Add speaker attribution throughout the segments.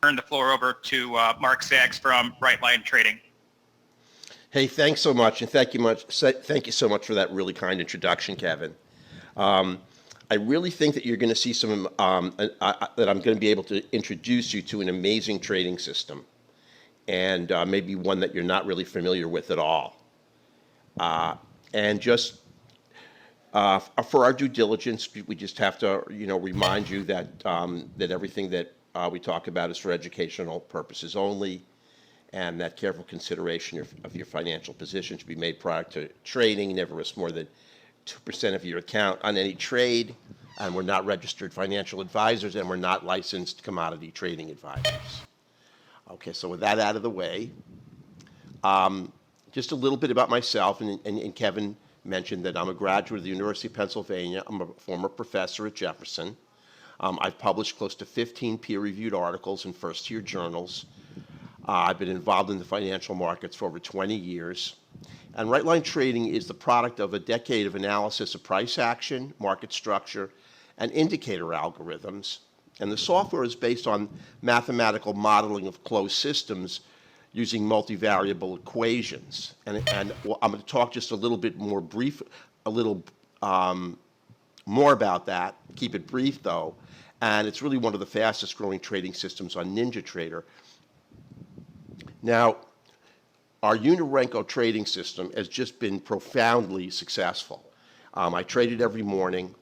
Speaker 1: turn the floor over to Mark Sachs from Bright Line Trading.
Speaker 2: Hey, thanks so much, and thank you so much for that really kind introduction, Kevin. I really think that you're going to see some that I'm going to be able to introduce you to an amazing trading system, and maybe one that you're not really familiar with at all. And just for our due diligence, we just have to, remind you that that everything that we talk about is for educational purposes only, and that careful consideration of your financial position should be made prior to trading. Never risk more than 2% of your account on any trade, and we're not registered financial advisors, and we're not licensed commodity trading advisors. Okay, so with that out of the way, just a little bit about myself, and Kevin mentioned that I'm a graduate of the University of Pennsylvania. I'm a former professor at Jefferson. I've published close to 15 peer-reviewed articles in first-tier journals. I've been involved in the financial markets for over 20 years. And Right Line Trading is the product of a decade of analysis of price action, market structure, and indicator algorithms. And the software is based on mathematical modeling of closed systems using multivariable equations. And I'm going to talk just a little bit more more about that. Keep it brief, though. And it's really one of the fastest growing trading systems on NinjaTrader. Now, our Renko trading system has just been profoundly successful. I traded every morning.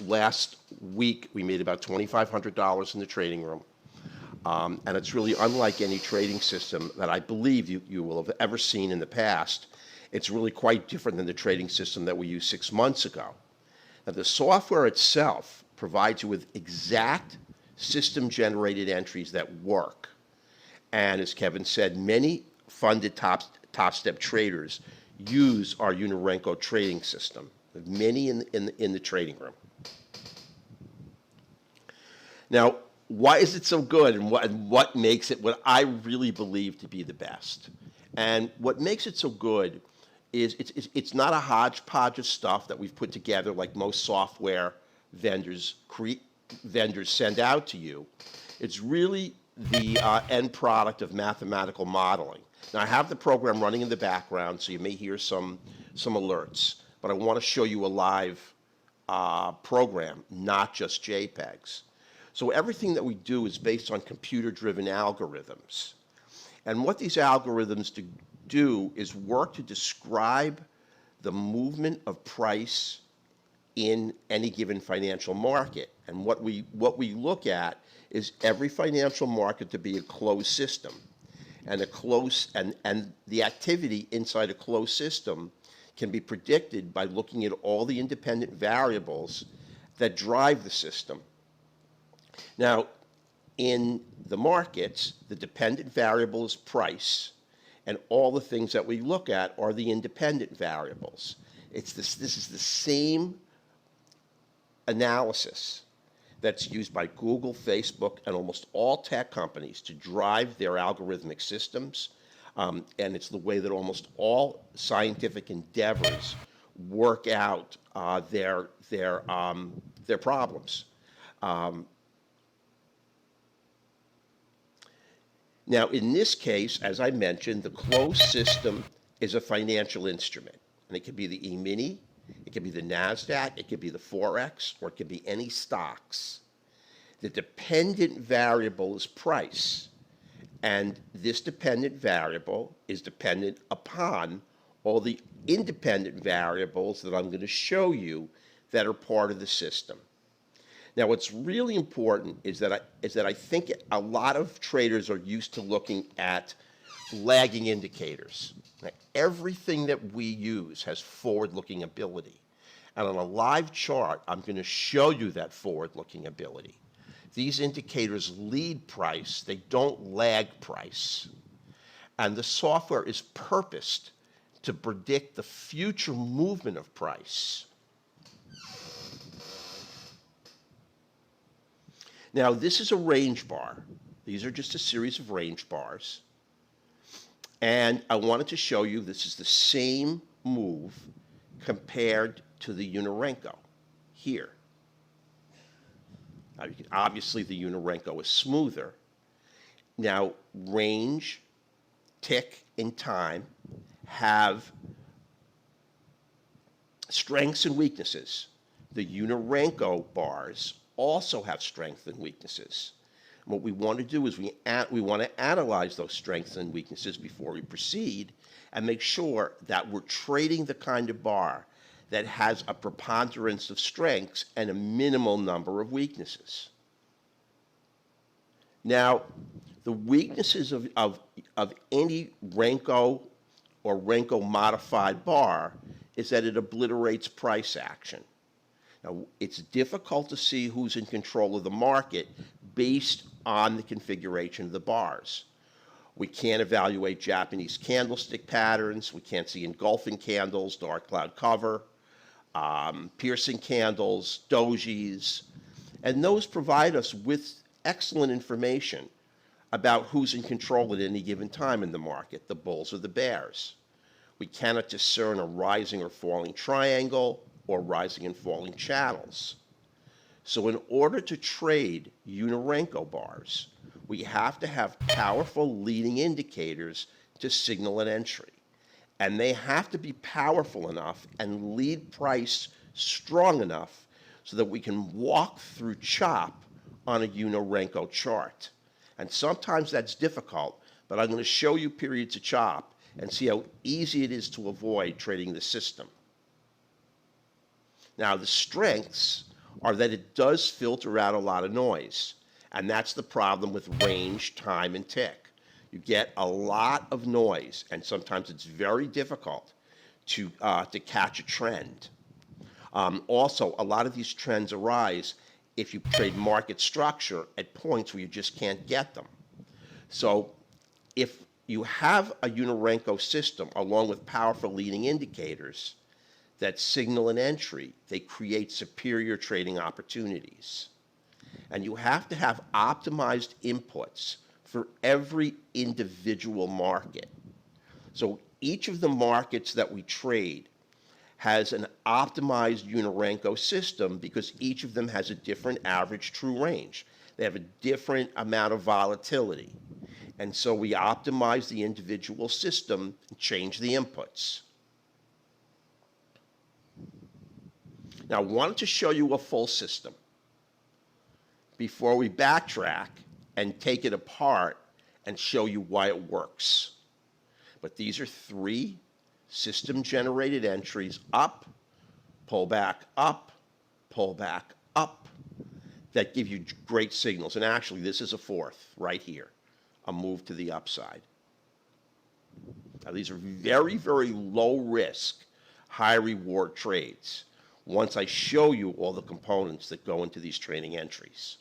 Speaker 2: Last week, we made about $2,500 in the trading room. And it's really unlike any trading system that I believe you will have ever seen in the past. It's really quite different than the trading system that we used 6 months ago. Now, the software itself provides you with exact system-generated entries that work. And as Kevin said, many funded top-step traders use our Renko trading system, many in the trading room. Now, why is it so good, and what makes it what I really believe to be the best? And what makes it so good is it's not a hodgepodge of stuff that we've put together like most software vendors send out to you. It's really the end product of mathematical modeling. Now, I have the program running in the background, so you may hear some alerts, but I want to show you a live program, not just JPEGs. So everything that we do is based on computer-driven algorithms. And what these algorithms do is work to describe the movement of price in any given financial market. And what we look at is every financial market to be a closed system. And the activity inside a closed system can be predicted by looking at all the independent variables that drive the system. Now, in the markets, the dependent variable is price, and all the things that we look at are the independent variables. This is the same analysis that's used by Google, Facebook, and almost all tech companies to drive their algorithmic systems, and it's the way that almost all scientific endeavors work out their problems. Now, in this case, as I mentioned, the closed system is a financial instrument, and it could be the E-mini, it could be the NASDAQ, it could be the Forex, or it could be any stocks. The dependent variable is price, and this dependent variable is dependent upon all the independent variables that I'm going to show you that are part of the system. Now, what's really important is that I think a lot of traders are used to looking at lagging indicators. Now, everything that we use has forward-looking ability. And on a live chart, I'm going to show you that forward-looking ability. These indicators lead price. They don't lag price. And the software is purposed to predict the future movement of price. Now, this is a range bar. These are just a series of range bars. And I wanted to show you this is the same move compared to the Renko here. Now, obviously, the Renko is smoother. Now, range, tick, and time have strengths and weaknesses. The Renko bars also have strengths and weaknesses. And what we want to do is we want to analyze those strengths and weaknesses before we proceed and make sure that we're trading the kind of bar that has a preponderance of strengths and a minimal number of weaknesses. Now, the weaknesses of any Renko or Renko modified bar is that it obliterates price action. Now, it's difficult to see who's in control of the market based on the configuration of the bars. We can't evaluate Japanese candlestick patterns. We can't see engulfing candles, dark cloud cover, piercing candles, dojis, and those provide us with excellent information about who's in control at any given time in the market, the bulls or the bears. We cannot discern a rising or falling triangle or rising and falling channels. So in order to trade Renko bars, we have to have powerful leading indicators to signal an entry. And they have to be powerful enough and lead price strong enough so that we can walk through chop on a Renko chart. And sometimes that's difficult, but I'm going to show you periods of chop and see how easy it is to avoid trading the system. Now, the strengths are that it does filter out a lot of noise, and that's the problem with range, time, and tick. You get a lot of noise, and sometimes it's very difficult to catch a trend. Also, a lot of these trends arise if you trade market structure at points where you just can't get them. So if you have a Renko system along with powerful leading indicators that signal an entry, they create superior trading opportunities. And you have to have optimized inputs for every individual market. So each of the markets that we trade has an optimized Renko system because each of them has a different average true range. They have a different amount of volatility. And so we optimize the individual system and change the inputs. Now, I wanted to show you a full system before we backtrack and take it apart and show you why it works. But these are 3 system-generated entries: up, pull back, up, pull back, up, that give you great signals. And actually, this is a 4th right here, a move to the upside. Now, these are very, very low-risk, high-reward trades once I show you all the components that go into these trading entries.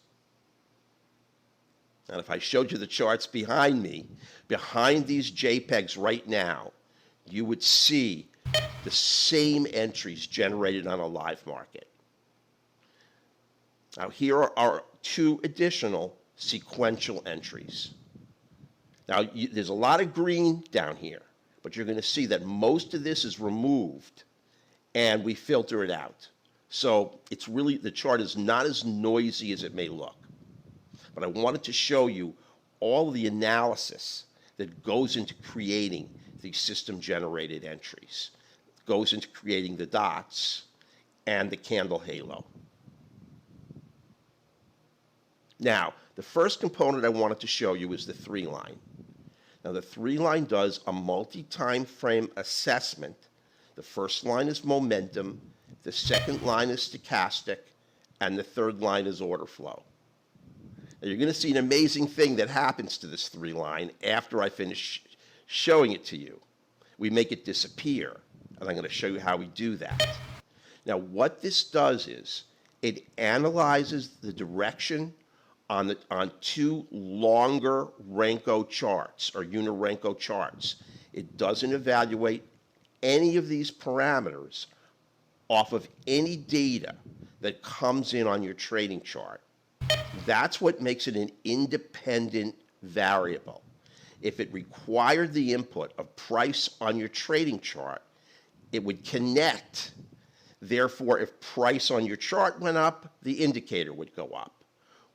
Speaker 2: And if I showed you the charts behind me, behind these JPEGs right now, you would see the same entries generated on a live market. Now, here are 2 additional sequential entries. Now, there's a lot of green down here, but you're going to see that most of this is removed, and we filter it out. So it's really, the chart is not as noisy as it may look. But I wanted to show you all of the analysis that goes into creating these system-generated entries. It goes into creating the dots and the candle halo. Now, the first component I wanted to show you is the 3-line. Now, the 3-line does a multi-time frame assessment. The first line is momentum, the second line is stochastic, and the third line is order flow. Now, you're going to see an amazing thing that happens to this 3-line after I finish showing it to you. We make it disappear, and I'm going to show you how we do that. Now, what this does is it analyzes the direction on 2 longer Renko charts, or Renko charts. It doesn't evaluate any of these parameters off of any data that comes in on your trading chart. That's what makes it an independent variable. If it required the input of price on your trading chart, it would connect. Therefore, if price on your chart went up, the indicator would go up.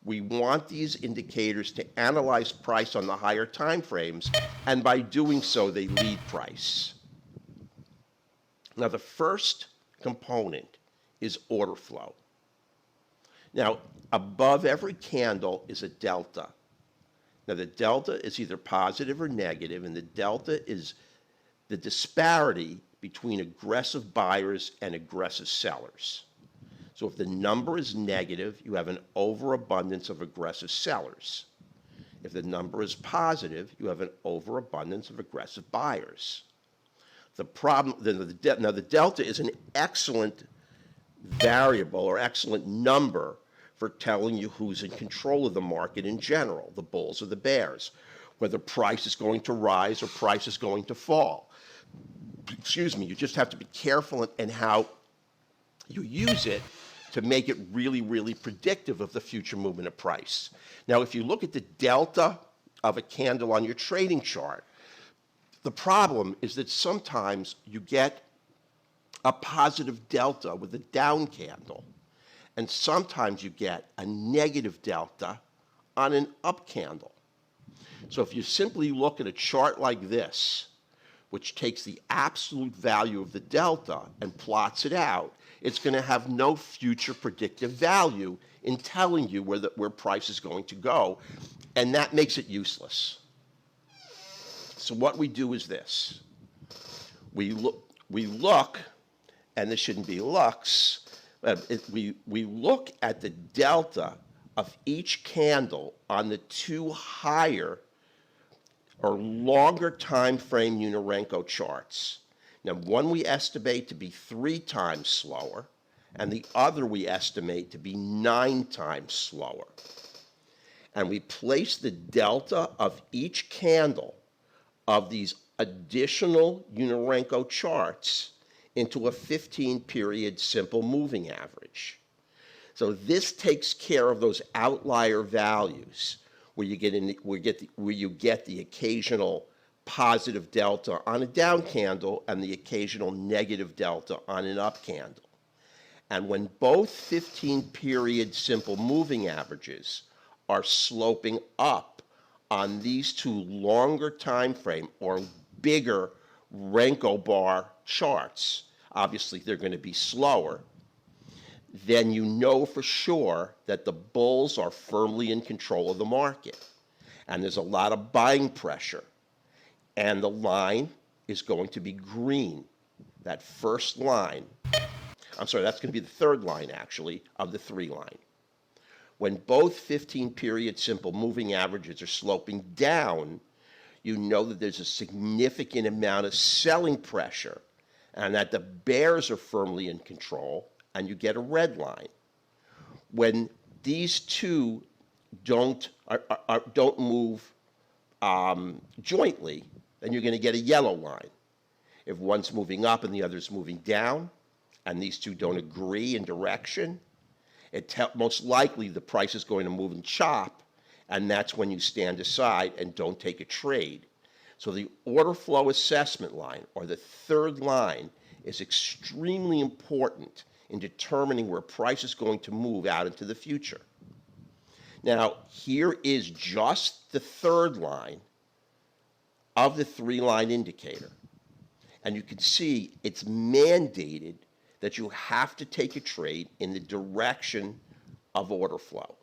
Speaker 2: We want these indicators to analyze price on the higher time frames, and by doing so, they lead price. Now, the first component is order flow. Now, above every candle is a delta. Now, the delta is either positive or negative, and the delta is the disparity between aggressive buyers and aggressive sellers. So if the number is negative, you have an overabundance of aggressive sellers. If the number is positive, you have an overabundance of aggressive buyers. The problem, now the delta is an excellent variable or excellent number for telling you who's in control of the market in general, the bulls or the bears, whether price is going to rise or price is going to fall. Excuse me, you just have to be careful in how you use it to make it really, really predictive of the future movement of price. Now, if you look at the delta of a candle on your trading chart, the problem is that sometimes you get a positive delta with a down candle, and sometimes you get a negative delta on an up candle. So if you simply look at a chart like this, which takes the absolute value of the delta and plots it out, it's going to have no future predictive value in telling you where price is going to go, and that makes it useless. So what we do is this. We look, and this shouldn't be lux, we look at the delta of each candle on the two higher or longer time frame Renko charts. Now, one we estimate to be 3 times slower, and the other we estimate to be 9 times slower. And we place the delta of each candle of these additional Renko charts into a 15-period simple moving average. So this takes care of those outlier values where you get the occasional positive delta on a down candle and the occasional negative delta on an up candle. And when both 15-period simple moving averages are sloping up on these two longer time frame or bigger Renko bar charts, obviously they're going to be slower, then you know for sure that the bulls are firmly in control of the market. And there's a lot of buying pressure. And the line is going to be green. That first line, I'm sorry, that's going to be the third line, actually, of the 3 line. When both 15-period simple moving averages are sloping down, you know that there's a significant amount of selling pressure and that the bears are firmly in control, and you get a red line. When these two don't move jointly, then you're going to get a yellow line. If one's moving up and the other's moving down, and these two don't agree in direction, most likely the price is going to move and chop, and that's when you stand aside and don't take a trade. So the order flow assessment line, or the third line, is extremely important in determining where price is going to move out into the future. Now, here is just the third line of the 3-line indicator. And you can see it's mandated that you have to take a trade in the direction of order flow.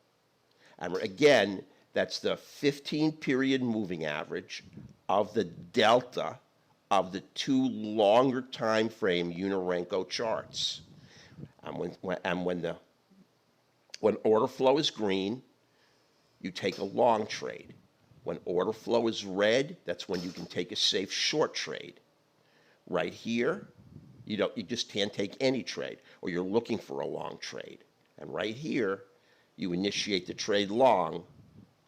Speaker 2: And again, that's the 15-period moving average of the delta of the 2 longer time frame Renko charts. And when order flow is green, you take a long trade. When order flow is red, that's when you can take a safe short trade. Right here, you just can't take any trade, or you're looking for a long trade. And right here, you initiate the trade long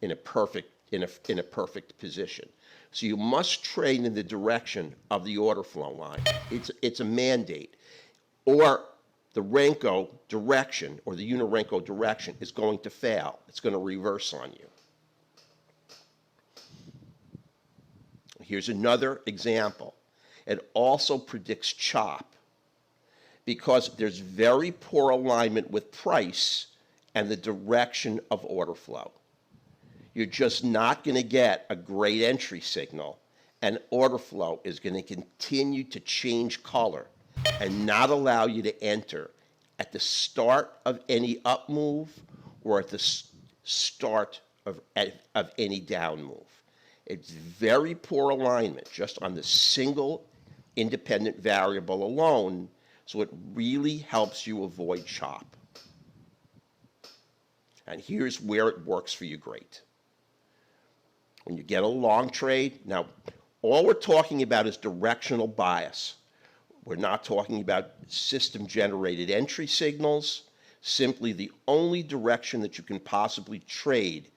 Speaker 2: in a perfect position. So you must trade in the direction of the order flow line. It's a mandate. Or the Renko direction, or the Renko direction, is going to fail. It's going to reverse on you. Here's another example. It also predicts chop because there's very poor alignment with price and the direction of order flow. You're just not going to get a great entry signal, and order flow is going to continue to change color and not allow you to enter at the start of any up move or at the start of any down move. It's very poor alignment just on the single independent variable alone, so it really helps you avoid chop. And here's where it works for you great. When you get a long trade, now all we're talking about is directional bias. We're not talking about system-generated entry signals, simply the only direction that you can possibly trade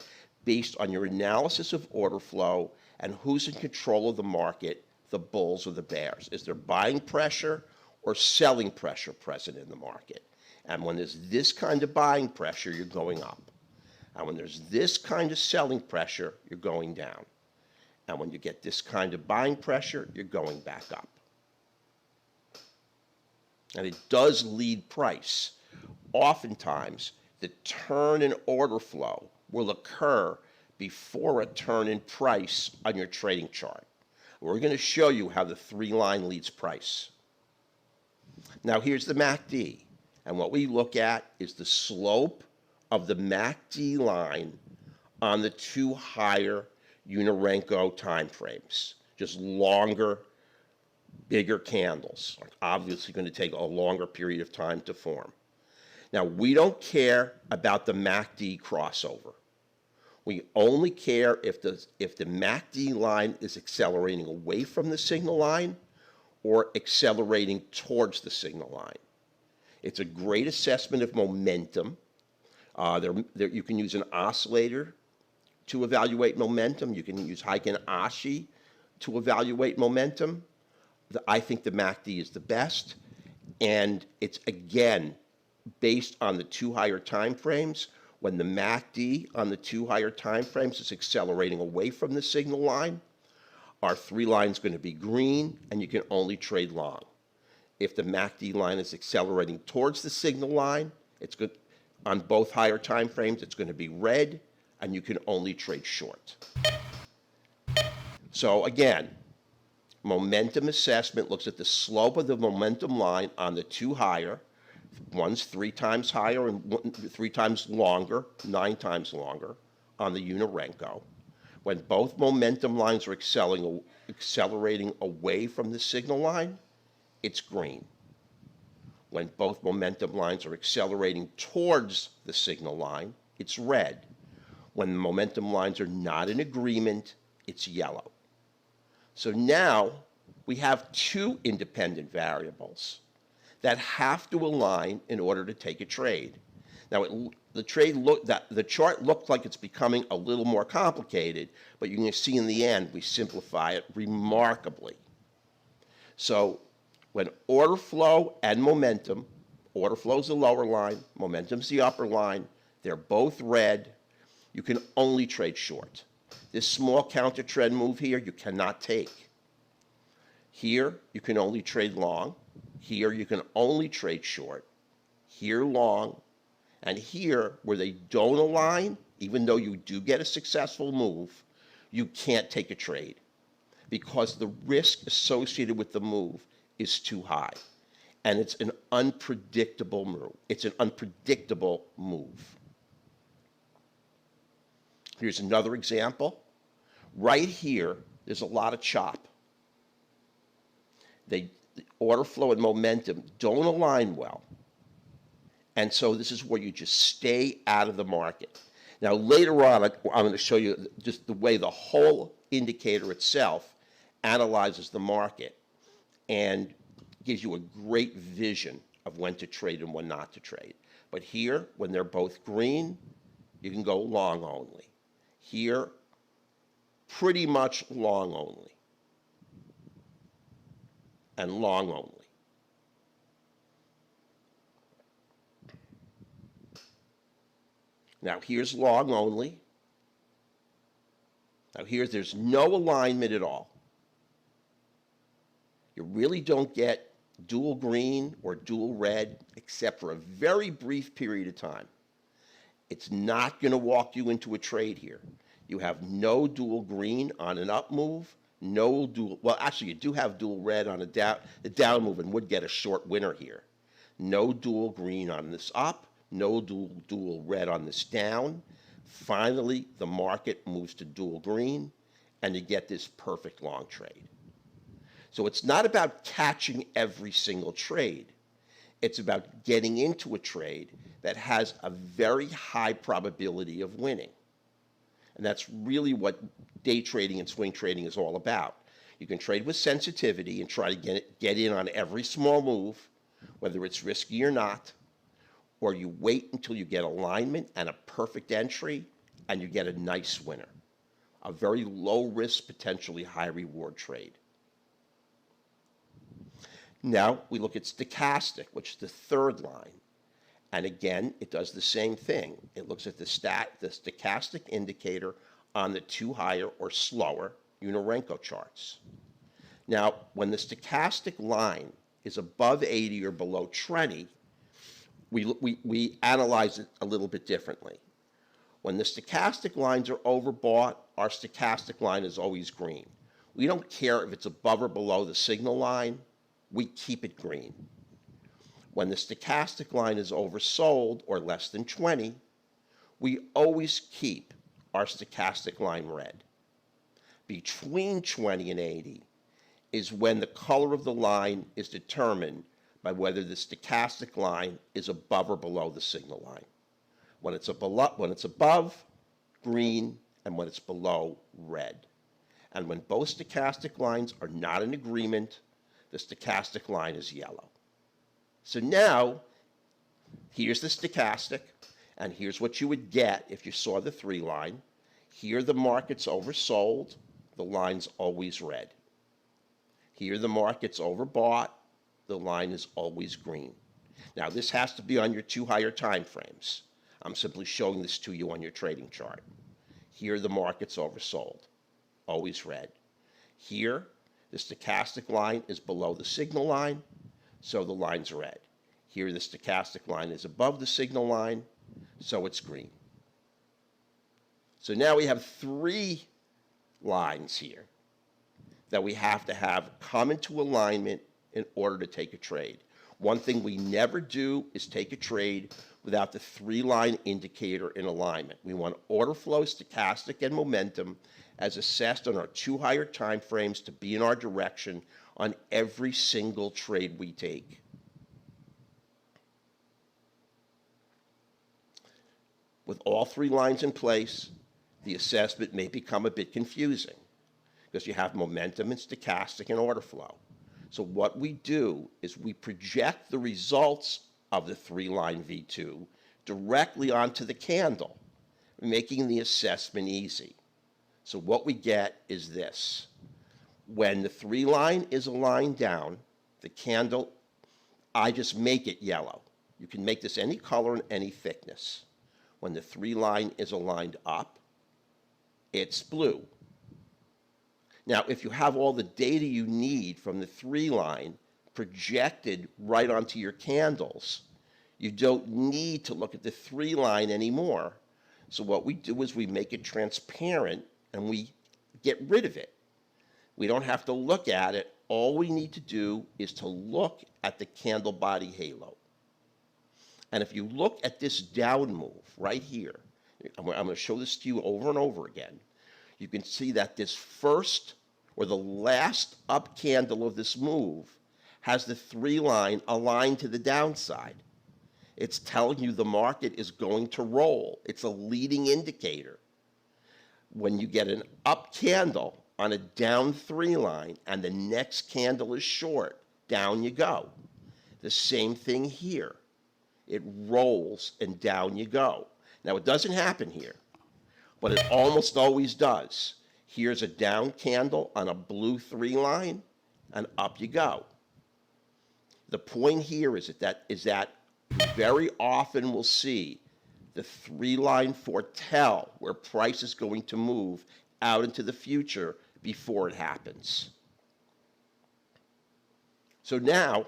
Speaker 2: based on your analysis of order flow and who's in control of the market, the bulls or the bears. Is there buying pressure or selling pressure present in the market? And when there's this kind of buying pressure, you're going up. And when there's this kind of selling pressure, you're going down. And when you get this kind of buying pressure, you're going back up. And it does lead price. Oftentimes, the turn in order flow will occur before a turn in price on your trading chart. We're going to show you how the 3-line leads price. Now here's the MACD, and what we look at is the slope of the MACD line on the 2 higher Renko time frames, just longer, bigger candles. Obviously going to take a longer period of time to form. Now, we don't care about the MACD crossover. We only care if the MACD line is accelerating away from the signal line or accelerating towards the signal line. It's a great assessment of momentum. You can use an oscillator to evaluate momentum. You can use Heiken Ashi to evaluate momentum. I think the MACD is the best, and it's, again, based on the 2 higher time frames. When the MACD on the 2 higher time frames is accelerating away from the signal line, our 3 line is going to be green, and you can only trade long. If the MACD line is accelerating towards the signal line, it's good. On both higher time frames, it's going to be red, and you can only trade short. So again, momentum assessment looks at the slope of the momentum line on the 2 higher. One's 3 times higher and 3 times longer, 9 times longer on the Renko. When both momentum lines are accelerating away from the signal line, it's green. When both momentum lines are accelerating towards the signal line, it's red. When the momentum lines are not in agreement, it's yellow. So now we have 2 independent variables that have to align in order to take a trade. Now, the chart looked like it's becoming a little more complicated, but you can see in the end we simplify it remarkably. So when order flow and momentum, order flow is the lower line, momentum's the upper line, they're both red, you can only trade short. This small counter trend move here, you cannot take. Here, you can only trade long. Here, you can only trade short. Here, long. And here, where they don't align, even though you do get a successful move, you can't take a trade because the risk associated with the move is too high. And it's an unpredictable move. It's an unpredictable move. Here's another example. Right here, there's a lot of chop. The order flow and momentum don't align well. And so this is where you just stay out of the market. Now, later on, I'm going to show you just the way the whole indicator itself analyzes the market and gives you a great vision of when to trade and when not to trade. But here, when they're both green, you can go long only. Here, pretty much long only. And long only. Now here's long only. Now here there's no alignment at all. You really don't get dual green or dual red except for a very brief period of time. It's not going to walk you into a trade here. You have no dual green on an up move, no dual, well, actually, you do have dual red on a down move and would get a short winner here. No dual green on this up, no dual red on this down. Finally, the market moves to dual green, and you get this perfect long trade. So it's not about catching every single trade. It's about getting into a trade that has a very high probability of winning. And that's really what day trading and swing trading is all about. You can trade with sensitivity and try to get in on every small move, whether it's risky or not, or you wait until you get alignment and a perfect entry, and you get a nice winner. A very low risk, potentially high reward trade. Now we look at stochastic, which is the third line. And again, it does the same thing. It looks at the stochastic indicator on the 2 higher or slower Renko charts. Now, when the stochastic line is above 80 or below 20, we analyze it a little bit differently. When the stochastic lines are overbought, our stochastic line is always green. We don't care if it's above or below the signal line. We keep it green. When the stochastic line is oversold or less than 20, we always keep our stochastic line red. Between 20 and 80 is when the color of the line is determined by whether the stochastic line is above or below the signal line. When it's above, green, and when it's below, red. And when both stochastic lines are not in agreement, the stochastic line is yellow. So now, here's the stochastic, and here's what you would get if you saw the 3 line. Here the market's oversold, the line's always red. Here the market's overbought, the line is always green. Now this has to be on your 2 higher time frames. I'm simply showing this to you on your trading chart. Here the market's oversold, always red. Here, the stochastic line is below the signal line, so the line's red. Here the stochastic line is above the signal line, so it's green. So now we have 3 lines here that we have to have come into alignment in order to take a trade. One thing we never do is take a trade without the 3-line indicator in alignment. We want order flow, stochastic, and momentum as assessed on our 2 higher time frames to be in our direction on every single trade we take. With all 3 lines in place, the assessment may become a bit confusing because you have momentum and stochastic and order flow. So what we do is we project the results of the 3-line V2 directly onto the candle, making the assessment easy. So what we get is this. When the 3-line is aligned down, the candle, I just make it yellow. You can make this any color and any thickness. When the 3-line is aligned up, it's blue. Now, if you have all the data you need from the 3-line projected right onto your candles, you don't need to look at the 3-line anymore. So what we do is we make it transparent and we get rid of it. We don't have to look at it. All we need to do is to look at the candle body halo. And if you look at this down move right here, I'm going to show this to you over and over again. You can see that this first or the last up candle of this move has the 3-line aligned to the downside. It's telling you the market is going to roll. It's a leading indicator. When you get an up candle on a down 3-line and the next candle is short, down you go. The same thing here. It rolls and down you go. Now it doesn't happen here, but it almost always does. Here's a down candle on a blue 3-line, and up you go. The point here is that very often we'll see the 3-line foretell where price is going to move out into the future before it happens. So now,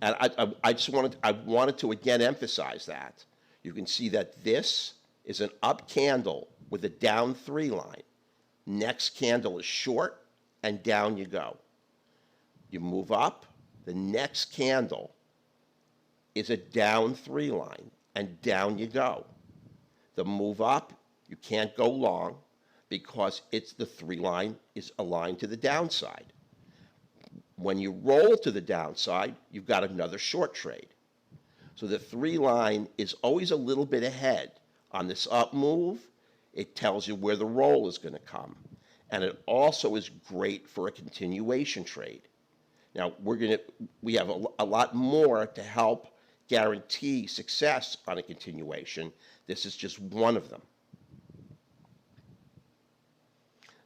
Speaker 2: And I wanted to again emphasize that. You can see that this is an up candle with a down 3 line. Next candle is short, and down you go. You move up, the next candle is a down 3 line, and down you go. The move up, you can't go long because the 3 line is aligned to the downside. When you roll to the downside, you've got another short trade. So the 3 line is always a little bit ahead. On this up move, it tells you where the roll is going to come. And it also is great for a continuation trade. Now, we have a lot more to help guarantee success on a continuation. This is just one of them.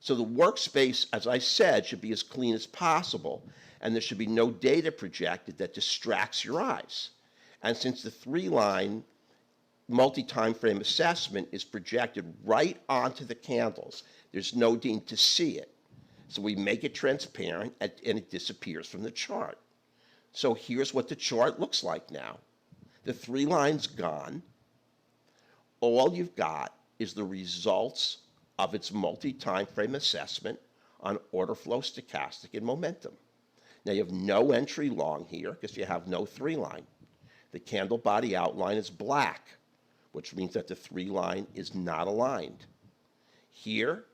Speaker 2: So the workspace, as I said, should be as clean as possible, and there should be no data projected that distracts your eyes. And since the 3 line multi-time frame assessment is projected right onto the candles, there's no need to see it. So we make it transparent, and it disappears from the chart. So here's what the chart looks like now. The 3 line's gone. All you've got is the results of its multi-time frame assessment on order flow, stochastic, and momentum. Now you have no entry long here because you have no 3 line. The candle body outline is black, which means that the 3 line is not aligned. Here,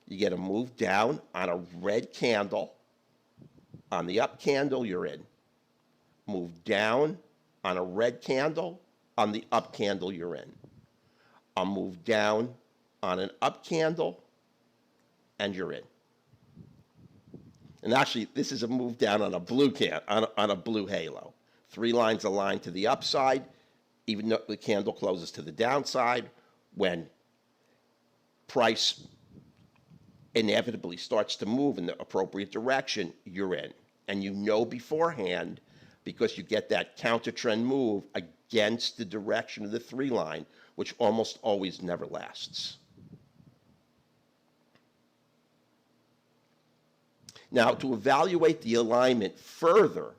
Speaker 2: you get a move down on a red candle. On the up candle, you're in. Move down on a red candle. On the up candle, you're in. A move down on an up candle, and you're in. And actually, this is a move down on a blue on a blue halo. 3 lines aligned to the upside, even though the candle closes to the downside. When price inevitably starts to move in the appropriate direction, you're in. And you know beforehand, because you get that counter trend move against the direction of the 3 line, which almost always never lasts. Now, to evaluate the alignment further,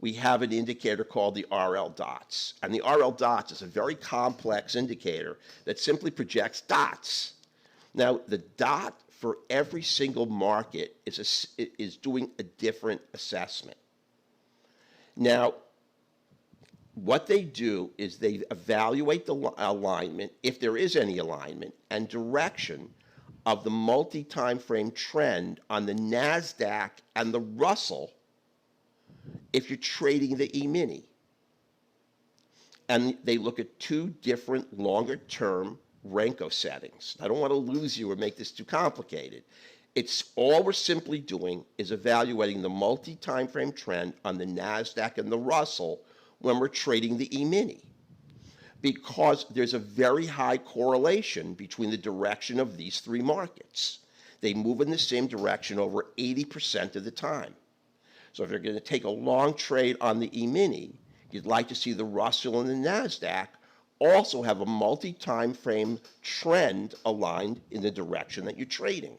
Speaker 2: we have an indicator called the RL dots. And the RL dots is a very complex indicator that simply projects dots. Now, the dot for every single market is doing a different assessment. Now, what they do is they evaluate the alignment, if there is any alignment, and direction of the multi-time frame trend on the NASDAQ and the Russell if you're trading the E-mini. And they look at 2 different longer-term Renko settings. I don't want to lose you or make this too complicated. It's all we're simply doing is evaluating the multi-time frame trend on the NASDAQ and the Russell when we're trading the E-mini, because there's a very high correlation between the direction of these 3 markets. They move in the same direction over 80% of the time. So if you're going to take a long trade on the E-mini, you'd like to see the Russell and the NASDAQ also have a multi-time frame trend aligned in the direction that you're trading.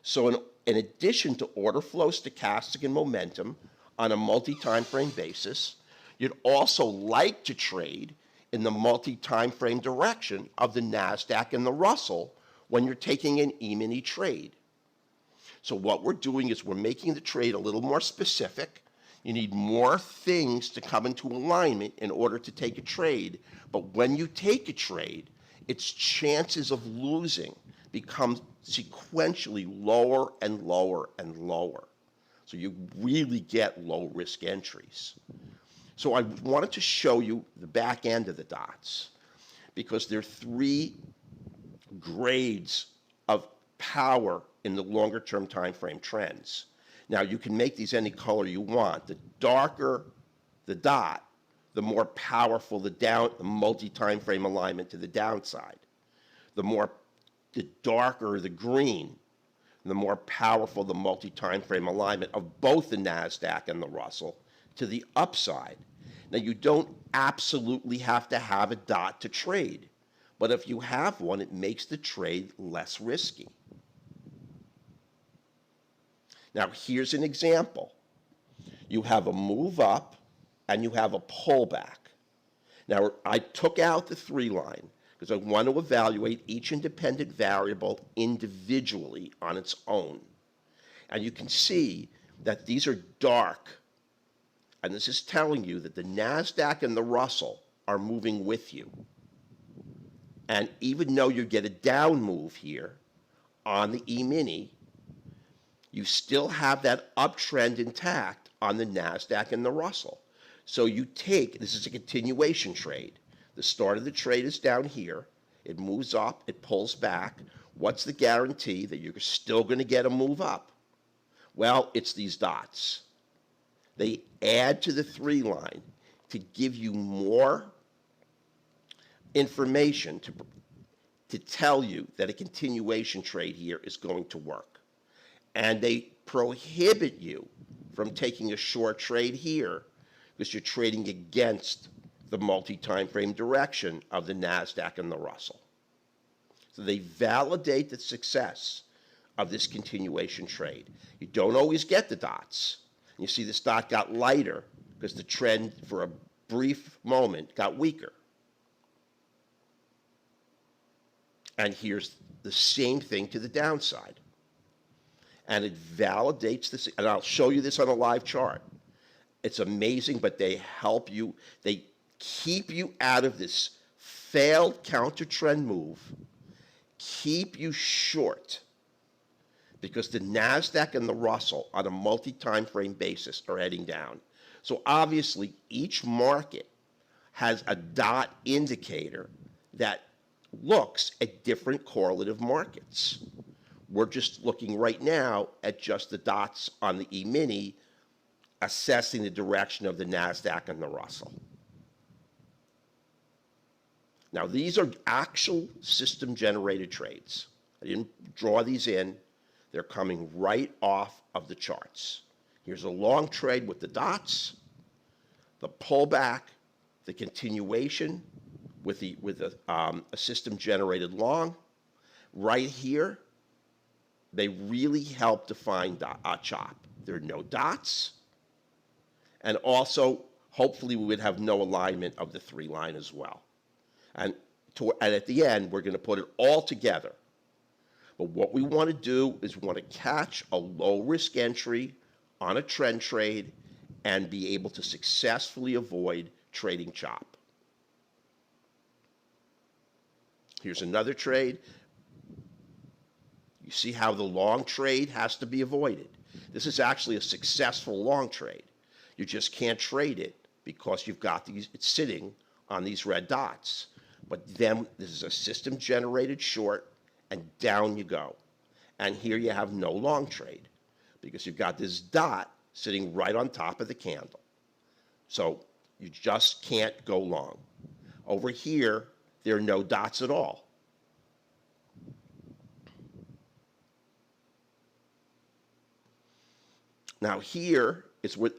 Speaker 2: So in addition to order flow, stochastic, and momentum on a multi-time frame basis, you'd also like to trade in the multi-time frame direction of the NASDAQ and the Russell when you're taking an E-mini trade. So what we're doing is we're making the trade a little more specific. You need more things to come into alignment in order to take a trade. But when you take a trade, its chances of losing become sequentially lower and lower and lower. So you really get low-risk entries. So I wanted to show you the back end of the dots, because there are 3 grades of power in the longer-term time frame trends. Now, you can make these any color you want. The darker the dot, the more powerful the multi-time frame alignment to the downside. The darker the green, the more powerful the multi-time frame alignment of both the NASDAQ and the Russell to the upside. Now, you don't absolutely have to have a dot to trade, but if you have one, it makes the trade less risky. Now, here's an example. You have a move up and you have a pullback. Now, I took out the 3 line because I want to evaluate each independent variable individually on its own. And you can see that these are dark. And this is telling you that the NASDAQ and the Russell are moving with you. And even though you get a down move here on the E-mini, you still have that uptrend intact on the NASDAQ and the Russell. So you take, this is a continuation trade. The start of the trade is down here. It moves up, it pulls back. What's the guarantee that you're still going to get a move up? Well, it's these dots. They add to the 3 line to give you more information to tell you that a continuation trade here is going to work. And they prohibit you from taking a short trade here because you're trading against the multi-time frame direction of the NASDAQ and the Russell. So they validate the success of this continuation trade. You don't always get the dots. You see this dot got lighter because the trend for a brief moment got weaker. And here's the same thing to the downside. And it validates this, and I'll show you this on a live chart. It's amazing, but they help you, they keep you out of this failed counter trend move, keep you short, because the NASDAQ and the Russell on a multi-time frame basis are heading down. So obviously, each market has a dot indicator that looks at different correlative markets. We're just looking right now at just the dots on the E-mini, assessing the direction of the NASDAQ and the Russell. Now, these are actual system-generated trades. I didn't draw these in. They're coming right off of the charts. Here's a long trade with the dots, the pullback, the continuation with a system-generated long. Right here, they really help define chop. There are no dots. And also, hopefully, we would have no alignment of the 3 line as well. And at the end, we're going to put it all together. But what we want to do is we want to catch a low-risk entry on a trend trade and be able to successfully avoid trading chop. Here's another trade. You see how the long trade has to be avoided. This is actually a successful long trade. You just can't trade it because you've got these, it's sitting on these red dots. But then this is a system-generated short, and down you go. And here you have no long trade because you've got this dot sitting right on top of the candle. So you just can't go long. Over here, there are no dots at all. Now here is what,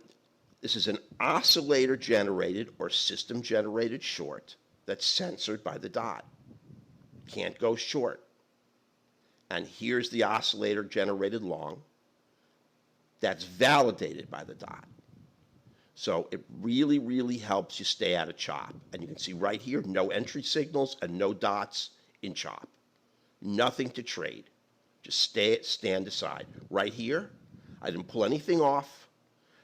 Speaker 2: this is an oscillator generated or system generated short that's censored by the dot. Can't go short. And here's the oscillator generated long that's validated by the dot. So it really, really helps you stay out of chop. And you can see right here, no entry signals and no dots in chop. Nothing to trade. Just stand aside. Right here, I didn't pull anything off.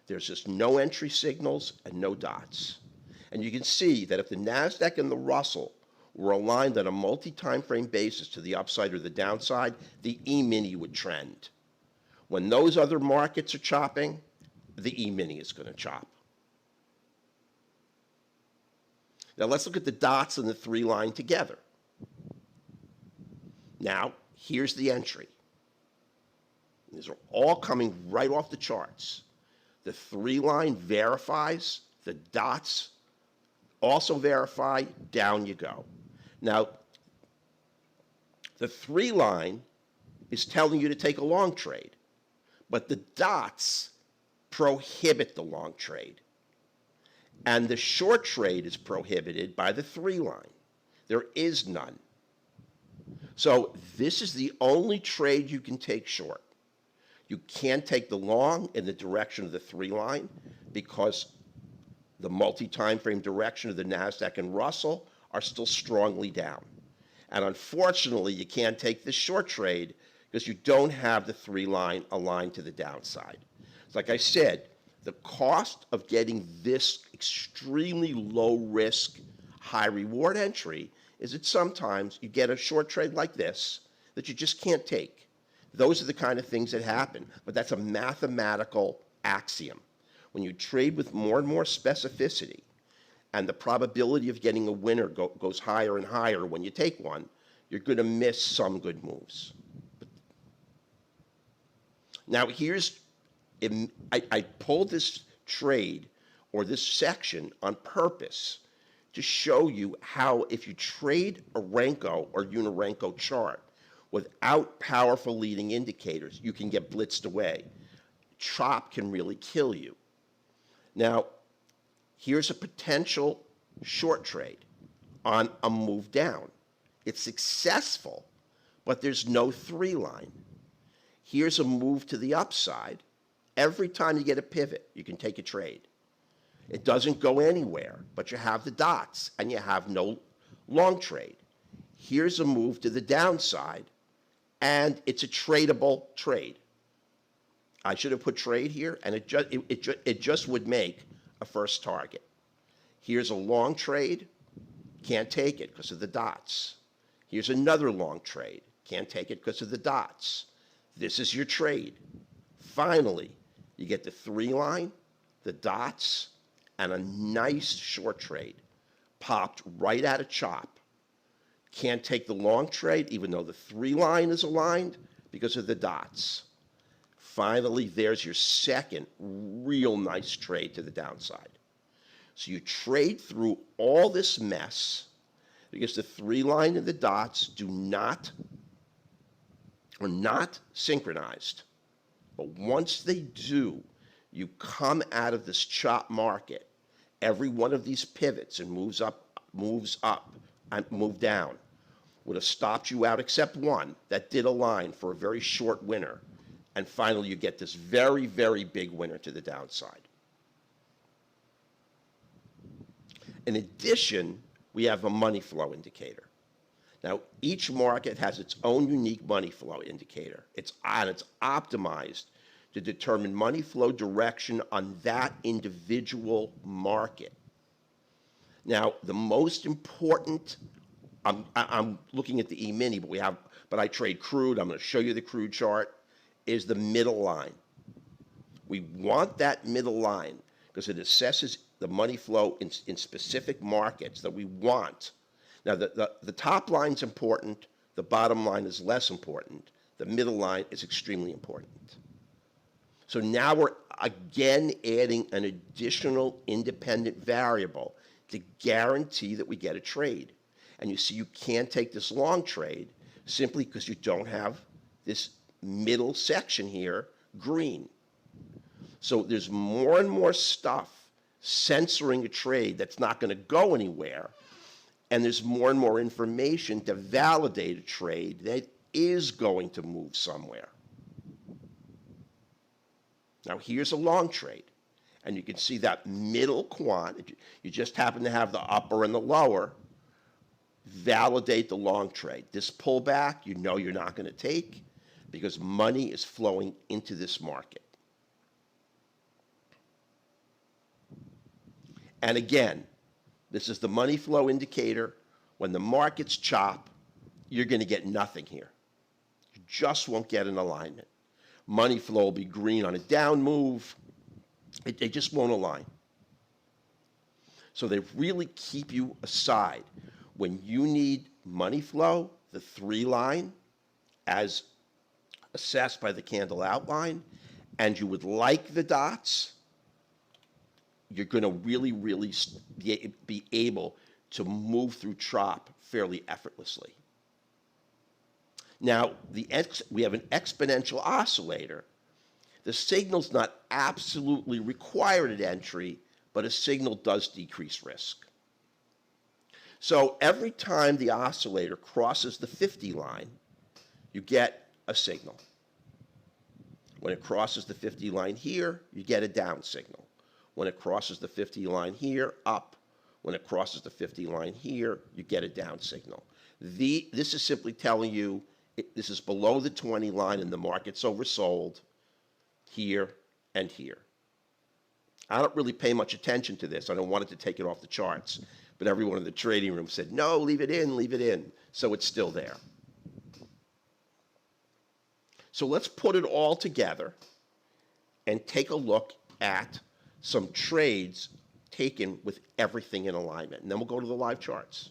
Speaker 2: There's just no entry signals and no dots. And you can see that if the NASDAQ and the Russell were aligned on a multi-time frame basis to the upside or the downside, the E-mini would trend. When those other markets are chopping, the E-mini is going to chop. Now let's look at the dots and the 3 line together. Now, here's the entry. These are all coming right off the charts. The 3 line verifies, the dots also verify, down you go. Now, the 3 line is telling you to take a long trade, but the dots prohibit the long trade. And the short trade is prohibited by the 3 line. There is none. So this is the only trade you can take short. You can't take the long in the direction of the 3 line. because the multi-time frame direction of the NASDAQ and Russell are still strongly down. And unfortunately, you can't take this short trade because you don't have the 3-line aligned to the downside. So like I said, the cost of getting this extremely low risk, high reward entry is that sometimes you get a short trade like this that you just can't take. Those are the kind of things that happen, but that's a mathematical axiom. When you trade with more and more specificity, and the probability of getting a winner goes higher and higher when you take one, you're going to miss some good moves. Now I pulled this trade or this section on purpose to show you how if you trade a Renko or Unirenko chart without powerful leading indicators, you can get blitzed away. Chop can really kill you. Now, here's a potential short trade on a move down. It's successful, but there's no 3-line. Here's a move to the upside. Every time you get a pivot, you can take a trade. It doesn't go anywhere, but you have the dots, and you have no long trade. Here's a move to the downside, and it's a tradable trade. I should have put trade here, and it just would make a first target. Here's a long trade, can't take it because of the dots. Here's another long trade, can't take it because of the dots. This is your trade. Finally, you get the 3-line, the dots, and a nice short trade. Popped right out of chop. Can't take the long trade even though the 3-line is aligned because of the dots. Finally, there's your second real nice trade to the downside. So you trade through all this mess because the 3-line and the dots are not synchronized. But once they do, you come out of this chop market. Every one of these pivots and moves up, and move down would have stopped you out except one that did align for a very short winner. And finally, you get this very, very big winner to the downside. In addition, we have a money flow indicator. Now, each market has its own unique money flow indicator. It's optimized to determine money flow direction on that individual market. Now, the most important, I'm looking at the E-mini, but I trade crude. I'm going to show you the crude chart. Is the middle line. We want that middle line because it assesses the money flow in specific markets that we want. Now, the top line is important. The bottom line is less important. The middle line is extremely important. So now we're again adding an additional independent variable to guarantee that we get a trade. And you see you can't take this long trade simply because you don't have this middle section here green. So there's more and more stuff censoring a trade that's not going to go anywhere, and there's more and more information to validate a trade that is going to move somewhere. Now here's a long trade, and you can see that middle quant, you just happen to have the upper and the lower, validate the long trade. This pullback, you know you're not going to take, because money is flowing into this market. And again, this is the money flow indicator. When the markets chop, you're going to get nothing here. You just won't get an alignment. Money flow will be green on a down move. They just won't align. So they really keep you aside. When you need money flow, the 3-line, as assessed by the candle outline, and you would like the dots, you're going to really, really be able to move through chop fairly effortlessly. Now, we have an exponential oscillator. The signal's not absolutely required at entry, but a signal does decrease risk. So every time the oscillator crosses the 50 line, you get a signal. When it crosses the 50 line here, you get a down signal. When it crosses the 50 line here, up. When it crosses the 50 line here, you get a down signal. This is simply telling you this is below the 20 line and the market's oversold here and here. I don't really pay much attention to this. I don't want it to take it off the charts. But everyone in the trading room said, no, leave it in, leave it in. So it's still there. So let's put it all together and take a look at some trades taken with everything in alignment. And then we'll go to the live charts.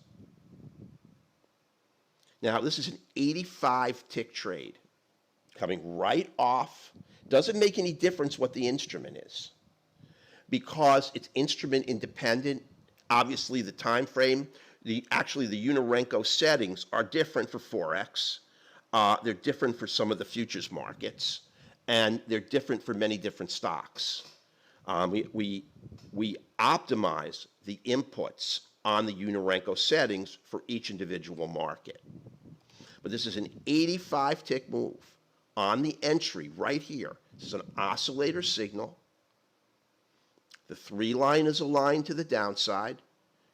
Speaker 2: Now, this is an 85-tick trade coming right off. Doesn't make any difference what the instrument is because it's instrument independent. Obviously, the time frame, actually the Renko settings are different for Forex. They're different for some of the futures markets, and they're different for many different stocks. We optimize the inputs on the Renko settings for each individual market. But this is an 85-tick move on the entry right here. This is an oscillator signal. The 3 line is aligned to the downside.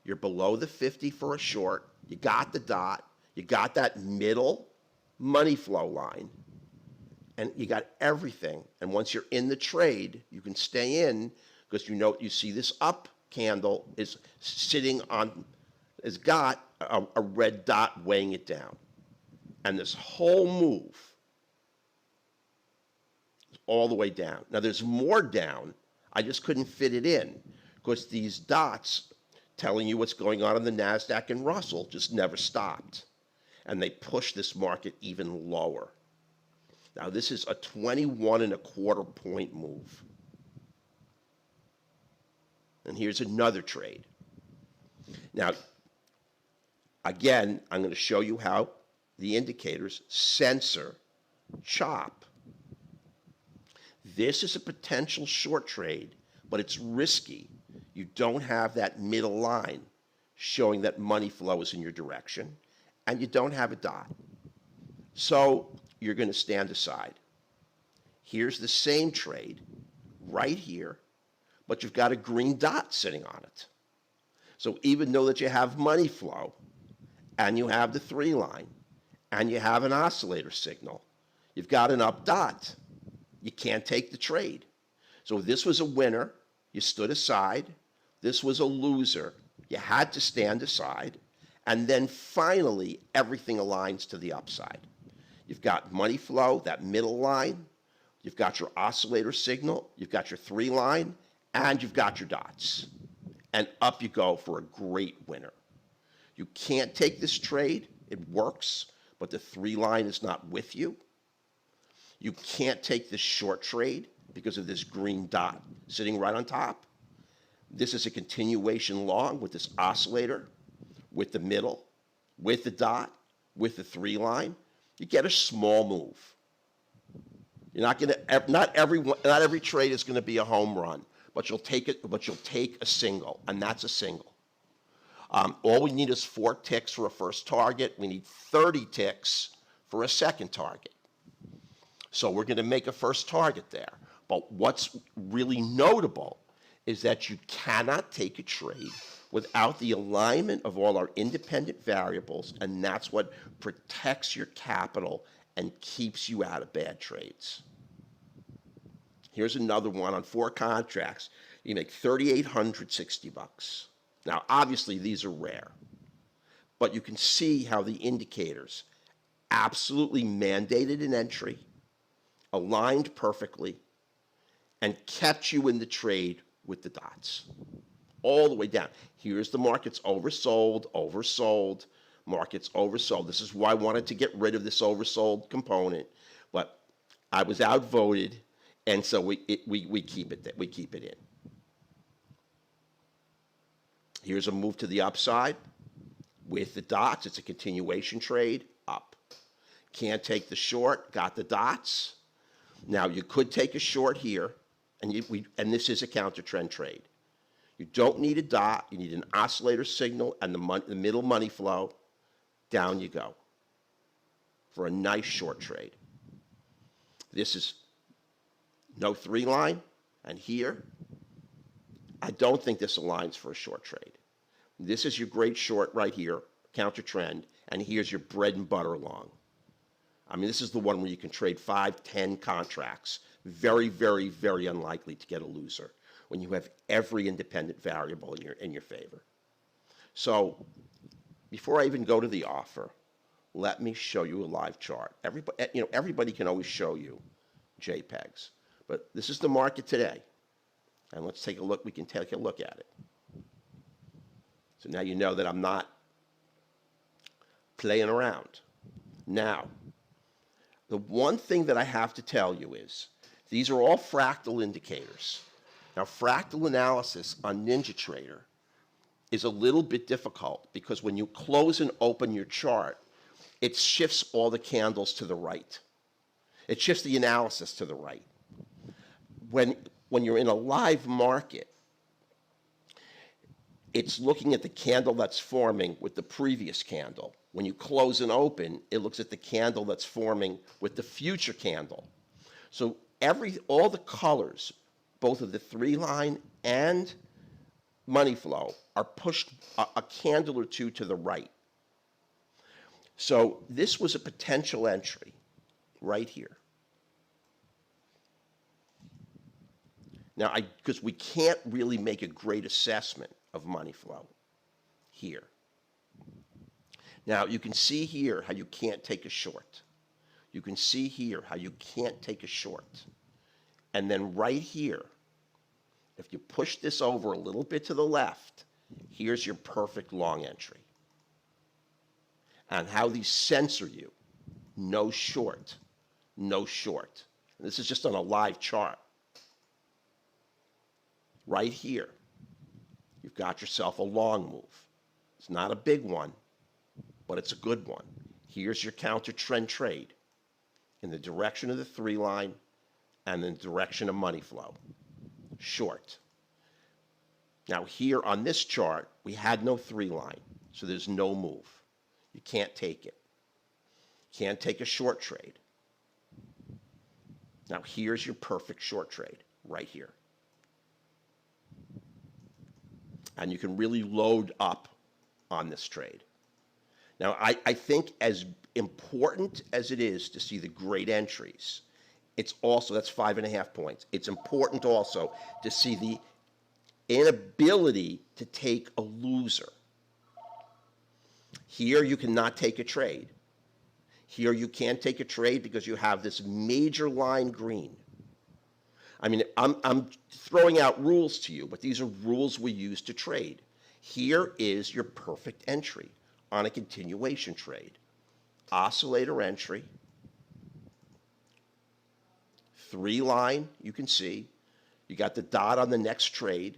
Speaker 2: You're below the 50 for a short. You got the dot. You got that middle money flow line. And you got everything. And once you're in the trade, you can stay in because you see this up candle is sitting on, has got a red dot weighing it down. And this whole move is all the way down. Now there's more down. I just couldn't fit it in because these dots telling you what's going on in the NASDAQ and Russell just never stopped. And they pushed this market even lower. Now this is a 21.25 point move. And here's another trade. Now, again, I'm going to show you how the indicators censor chop. This is a potential short trade, but it's risky. You don't have that middle line showing that money flow is in your direction, and you don't have a dot. So you're going to stand aside. Here's the same trade right here, but you've got a green dot sitting on it. So even though that you have money flow, and you have the 3 line, and you have an oscillator signal, you've got an up dot. You can't take the trade. So this was a winner. You stood aside. This was a loser. You had to stand aside. And then finally, everything aligns to the upside. You've got money flow, that middle line. You've got your oscillator signal. You've got your 3 line. And you've got your dots. And up you go for a great winner. You can't take this trade. It works, but the 3 line is not with you. You can't take this short trade because of this green dot sitting right on top. This is a continuation long with this oscillator, with the middle, with the dot, with the 3 line. You get a small move. You're not going to. Not every trade is going to be a home run, but you'll take it. But you'll take a single, and that's a single. All we need is 4 ticks for a first target. We need 30 ticks for a second target. So we're going to make a first target there. But what's really notable is that you cannot take a trade without the alignment of all our independent variables, and that's what protects your capital and keeps you out of bad trades. Here's another one on 4 contracts. You make $3,860. Now, obviously, these are rare, but you can see how the indicators absolutely mandated an entry, aligned perfectly, and kept you in the trade with the dots all the way down. Here's the market's oversold, oversold, market's oversold. This is why I wanted to get rid of this oversold component, but I was outvoted, and so we keep it in. Here's a move to the upside with the dots. It's a continuation trade, up. Can't take the short, got the dots. Now, you could take a short here, and this is a counter trend trade. You don't need a dot. You need an oscillator signal and the middle money flow. Down you go for a nice short trade. This is no 3 line, and here, I don't think this aligns for a short trade. This is your great short right here, counter trend, and here's your bread and butter long. I mean, this is the one where you can trade 5, 10 contracts. Very, very, very unlikely to get a loser when you have every independent variable in your favor. So before I even go to the offer, let me show you a live chart. Everybody can always show you JPEGs, but this is the market today. And let's take a look. We can take a look at it. So now you know that I'm not playing around. Now, the one thing that I have to tell you is these are all fractal indicators. Now, fractal analysis on NinjaTrader is a little bit difficult because when you close and open your chart, it shifts all the candles to the right. It shifts the analysis to the right. When you're in a live market, it's looking at the candle that's forming with the previous candle. When you close and open, it looks at the candle that's forming with the future candle. So all the colors, both of the 3-line and money flow, are pushed a candle or two to the right. So this was a potential entry right here. Now, because we can't really make a great assessment of money flow here. Now, you can see here how you can't take a short. You can see here how you can't take a short. And then right here, if you push this over a little bit to the left, here's your perfect long entry. And how these censor you, no short, no short. And this is just on a live chart. Right here, you've got yourself a long move. It's not a big one, but it's a good one. Here's your counter trend trade in the direction of the 3-line and the direction of money flow. Short. Now here on this chart, we had no 3-line, so there's no move. You can't take it. Can't take a short trade. Now here's your perfect short trade right here. And you can really load up on this trade. Now, I think as important as it is to see the great entries, it's also, that's 5.5 points. It's important also to see the inability to take a loser. Here you cannot take a trade. Here you can't take a trade because you have this major line green. I mean, I'm throwing out rules to you, but these are rules we use to trade. Here is your perfect entry on a continuation trade. Oscillator entry. 3-line, you can see. You got the dot on the next trade.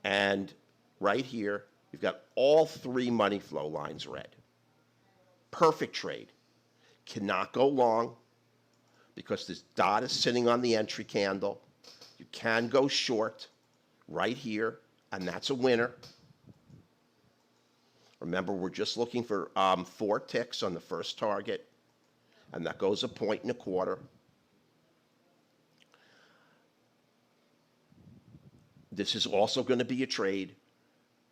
Speaker 2: And right here, you've got all 3 money flow lines red. Perfect trade. Cannot go long, because this dot is sitting on the entry candle. You can go short right here, and that's a winner. Remember, we're just looking for 4 ticks on the first target, and that goes 1.25 points. This is also going to be a trade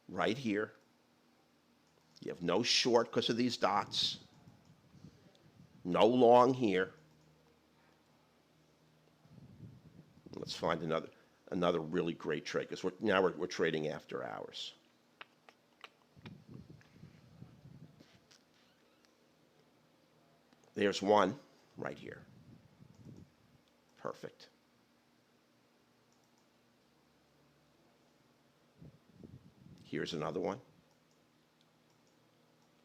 Speaker 2: right here. You have no short because of these dots. No long here. Let's find another really great trade, because we're trading after hours. There's one right here. Perfect. Here's another one.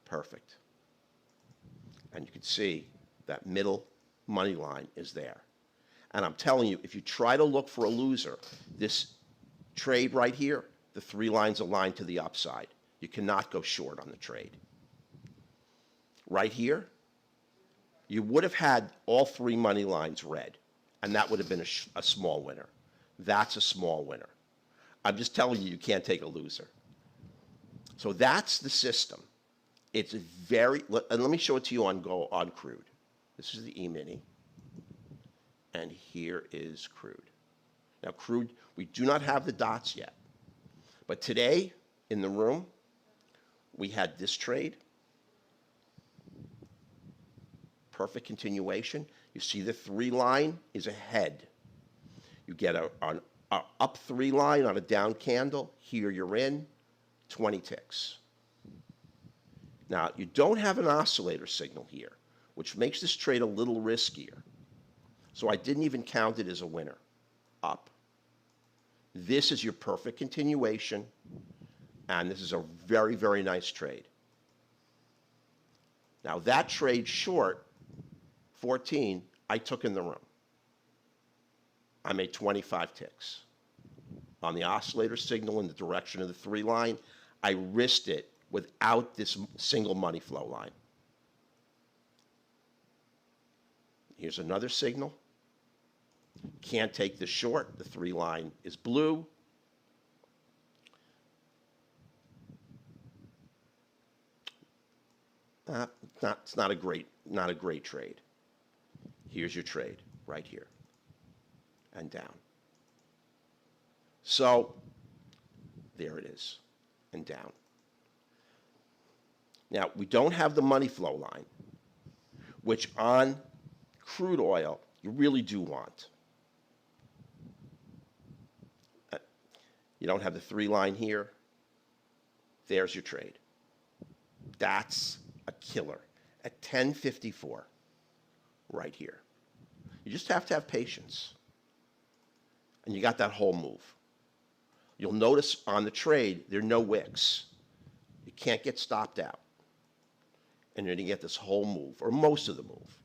Speaker 2: Perfect. And you can see that middle money line is there. And I'm telling you, if you try to look for a loser, this trade right here, the 3 lines aligned to the upside. You cannot go short on the trade. Right here, you would have had all 3 money lines red, and that would have been a small winner. That's a small winner. I'm just telling you, you can't take a loser. So that's the system. It's very, and let me show it to you on crude. This is the E-mini. And here is crude. Now, crude, we do not have the dots yet. But today, in the room, we had this trade. Perfect continuation. You see the 3 line is ahead. You get an up 3 line on a down candle. Here you're in, 20 ticks. Now, you don't have an oscillator signal here, which makes this trade a little riskier. So I didn't even count it as a winner. Up. This is your perfect continuation, and this is a very, very nice trade. Now, that trade short, 14, I took in the room. I made 25 ticks. On the oscillator signal in the direction of the 3 line, I risked it without this single money flow line. Here's another signal. Can't take the short. The 3 line is blue. It's not a great trade. Here's your trade right here and down. So there it is and down. Now, we don't have the money flow line, which on crude oil you really do want. You don't have the 3 line here. There's your trade. That's a killer at 10.54 right here. You just have to have patience. And you got that whole move. You'll notice on the trade, there are no wicks. You can't get stopped out. And you're going to get this whole move, or most of the move.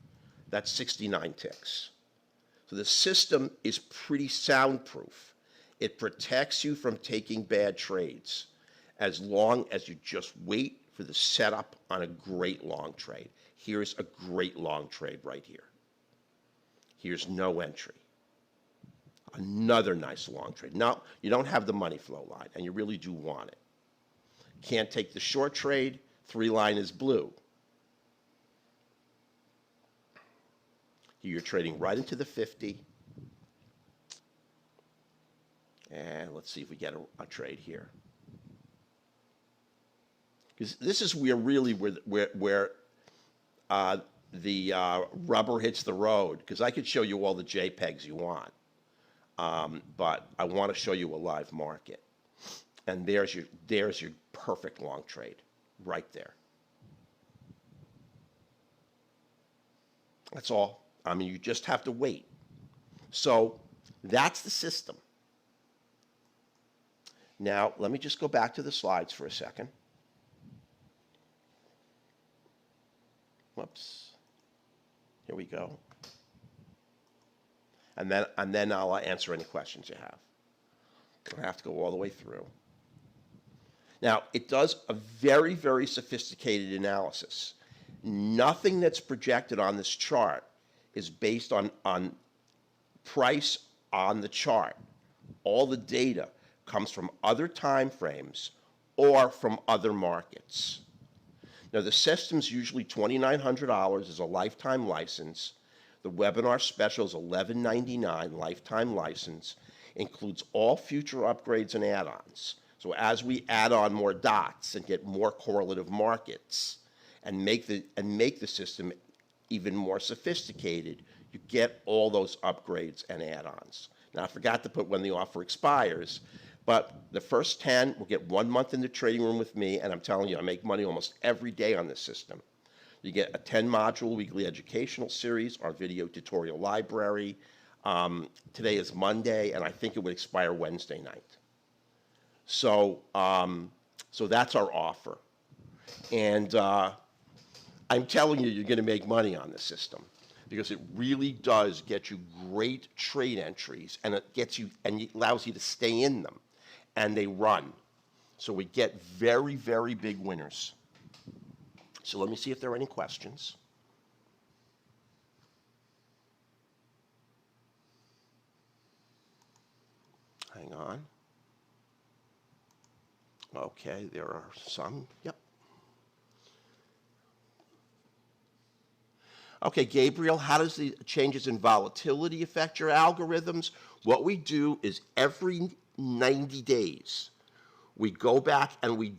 Speaker 2: That's 69 ticks. So the system is pretty soundproof. It protects you from taking bad trades as long as you just wait for the setup on a great long trade. Here's a great long trade right here. Here's no entry. Another nice long trade. Now, you don't have the money flow line, and you really do want it. Can't take the short trade. 3 line is blue. Here you're trading right into the 50. And let's see if we get a trade here. Because this is where really where the rubber hits the road. Because I could show you all the JPEGs you want. But I want to show you a live market. And there's your perfect long trade right there. That's all. I mean, you just have to wait. So that's the system. Now, let me just go back to the slides for a second. Whoops. Here we go. And then I'll answer any questions you have. I have to go all the way through. Now, it does a very, very sophisticated analysis. Nothing that's projected on this chart is based on price on the chart. All the data comes from other time frames or from other markets. Now, the system's usually $2,900 as a lifetime license. The webinar special is $11.99 lifetime license. Includes all future upgrades and add-ons. So as we add on more dots and get more correlative markets and make the system even more sophisticated, you get all those upgrades and add-ons. Now, I forgot to put when the offer expires, but the first 10 will get 1 month in the trading room with me, and I'm telling you, I make money almost every day on this system. You get a 10-module weekly educational series, our video tutorial library. Today is Monday, and I think it would expire Wednesday night. So, so that's our offer. And I'm telling you, you're going to make money on this system because it really does get you great trade entries, and it gets you and it allows you to stay in them, and they run. So we get very, very big winners. So let me see if there are any questions. Hang on. Okay, there are some. Yep. Okay, Gabriel, how does the changes in volatility affect your algorithms? What we do is every 90 days, we go back and we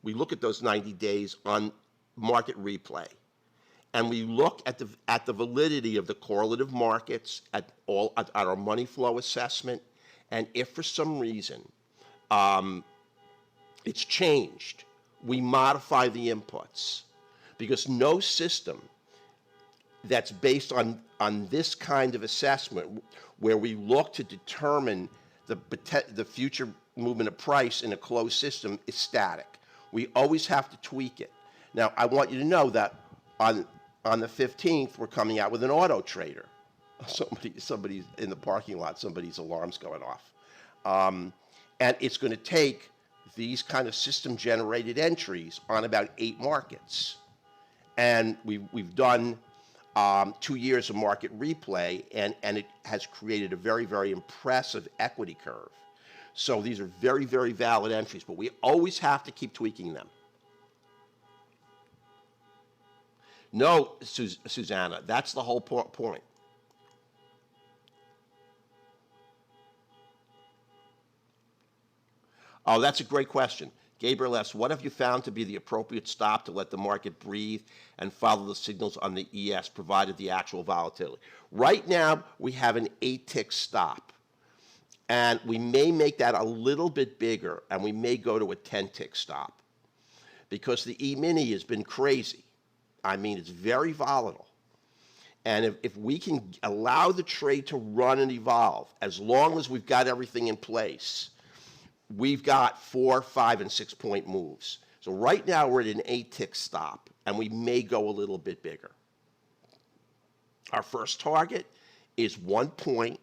Speaker 2: look at those 90 days on market replay. And we look at the validity of the correlative markets, at our money flow assessment, and if for some reason it's changed, we modify the inputs. Because no system that's based on this kind of assessment, where we look to determine the future movement of price in a closed system, is static. We always have to tweak it. Now, I want you to know that on the 15th, we're coming out with an auto trader. Somebody's in the parking lot, somebody's alarm's going off. And it's going to take these kind of system-generated entries on about 8 markets. And we've done 2 years of market replay, and it has created a very, very impressive equity curve. So these are very, very valid entries, but we always have to keep tweaking them. No, Susanna, that's the whole point. Oh, that's a great question. Gabriel asks, what have you found to be the appropriate stop to let the market breathe and follow the signals on the ES, provided the actual volatility? Right now, we have an 8-tick stop. And we may make that a little bit bigger, and we may go to a 10-tick stop. Because the E-mini has been crazy. I mean, it's very volatile. And if we can allow the trade to run and evolve, as long as we've got everything in place, we've got 4, 5, and 6 point moves. So right now we're at an 8-tick stop, and we may go a little bit bigger. Our first target is 1 point,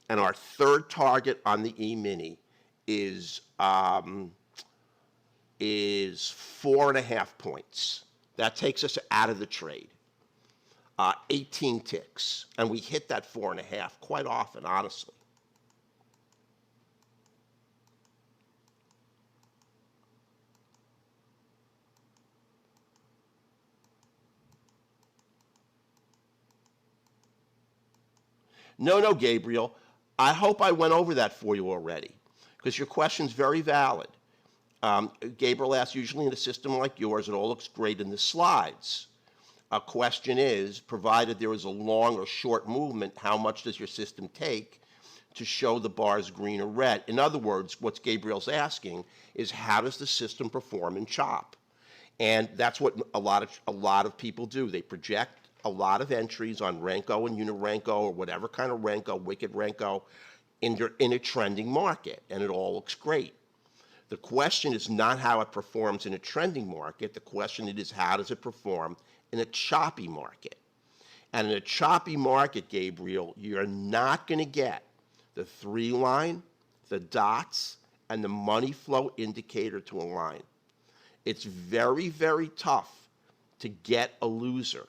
Speaker 2: and our third target on the E-mini is 4.5 points. That takes us out of the trade. 18 ticks, and we hit that 4.5 quite often, honestly. No, Gabriel. I hope I went over that for you already, because your question's very valid. Gabriel asks, usually in a system like yours, it all looks great in the slides. A question is, provided there is a long or short movement, how much does your system take to show the bars green or red? In other words, what Gabriel's asking is, how does the system perform in CHOP? And that's what a lot of people do. They project a lot of entries on Renko and Unirenko or whatever kind of Renko, wicked Renko, in a trending market, and it all looks great. The question is not how it performs in a trending market. The question is, how does it perform in a choppy market? And in a choppy market, Gabriel, you're not going to get the 3 line, the dots, and the money flow indicator to align. It's very, very tough to get a loser,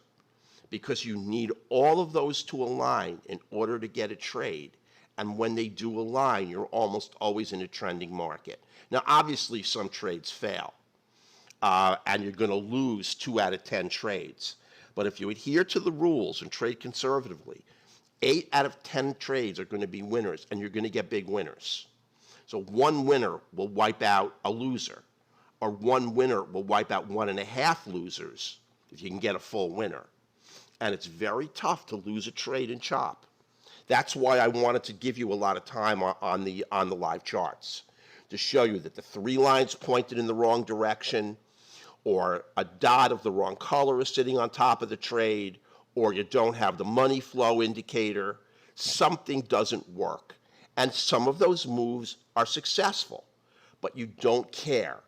Speaker 2: because you need all of those to align in order to get a trade. And when they do align, you're almost always in a trending market. Now, obviously, some trades fail, and you're going to lose 2 out of 10 trades. But if you adhere to the rules and trade conservatively, 8 out of 10 trades are going to be winners, and you're going to get big winners. So 1 winner will wipe out a loser, or 1 winner will wipe out 1.5 losers if you can get a full winner. And it's very tough to lose a trade in CHOP. That's why I wanted to give you a lot of time on the live charts, to show you that the 3 lines pointed in the wrong direction, or a dot of the wrong color is sitting on top of the trade, or you don't have the money flow indicator. Something doesn't work. And some of those moves are successful, but you don't care.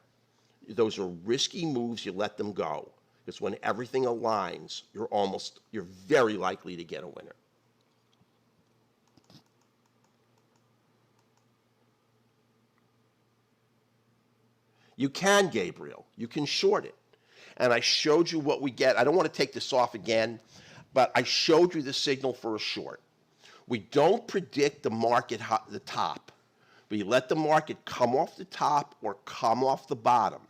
Speaker 2: Those are risky moves, you let them go. Because when everything aligns, you're very likely to get a winner. You can, Gabriel. You can short it. And I showed you what we get. I don't want to take this off again, but I showed you the signal for a short. We don't predict the market, the top. We let the market come off the top or come off the bottom.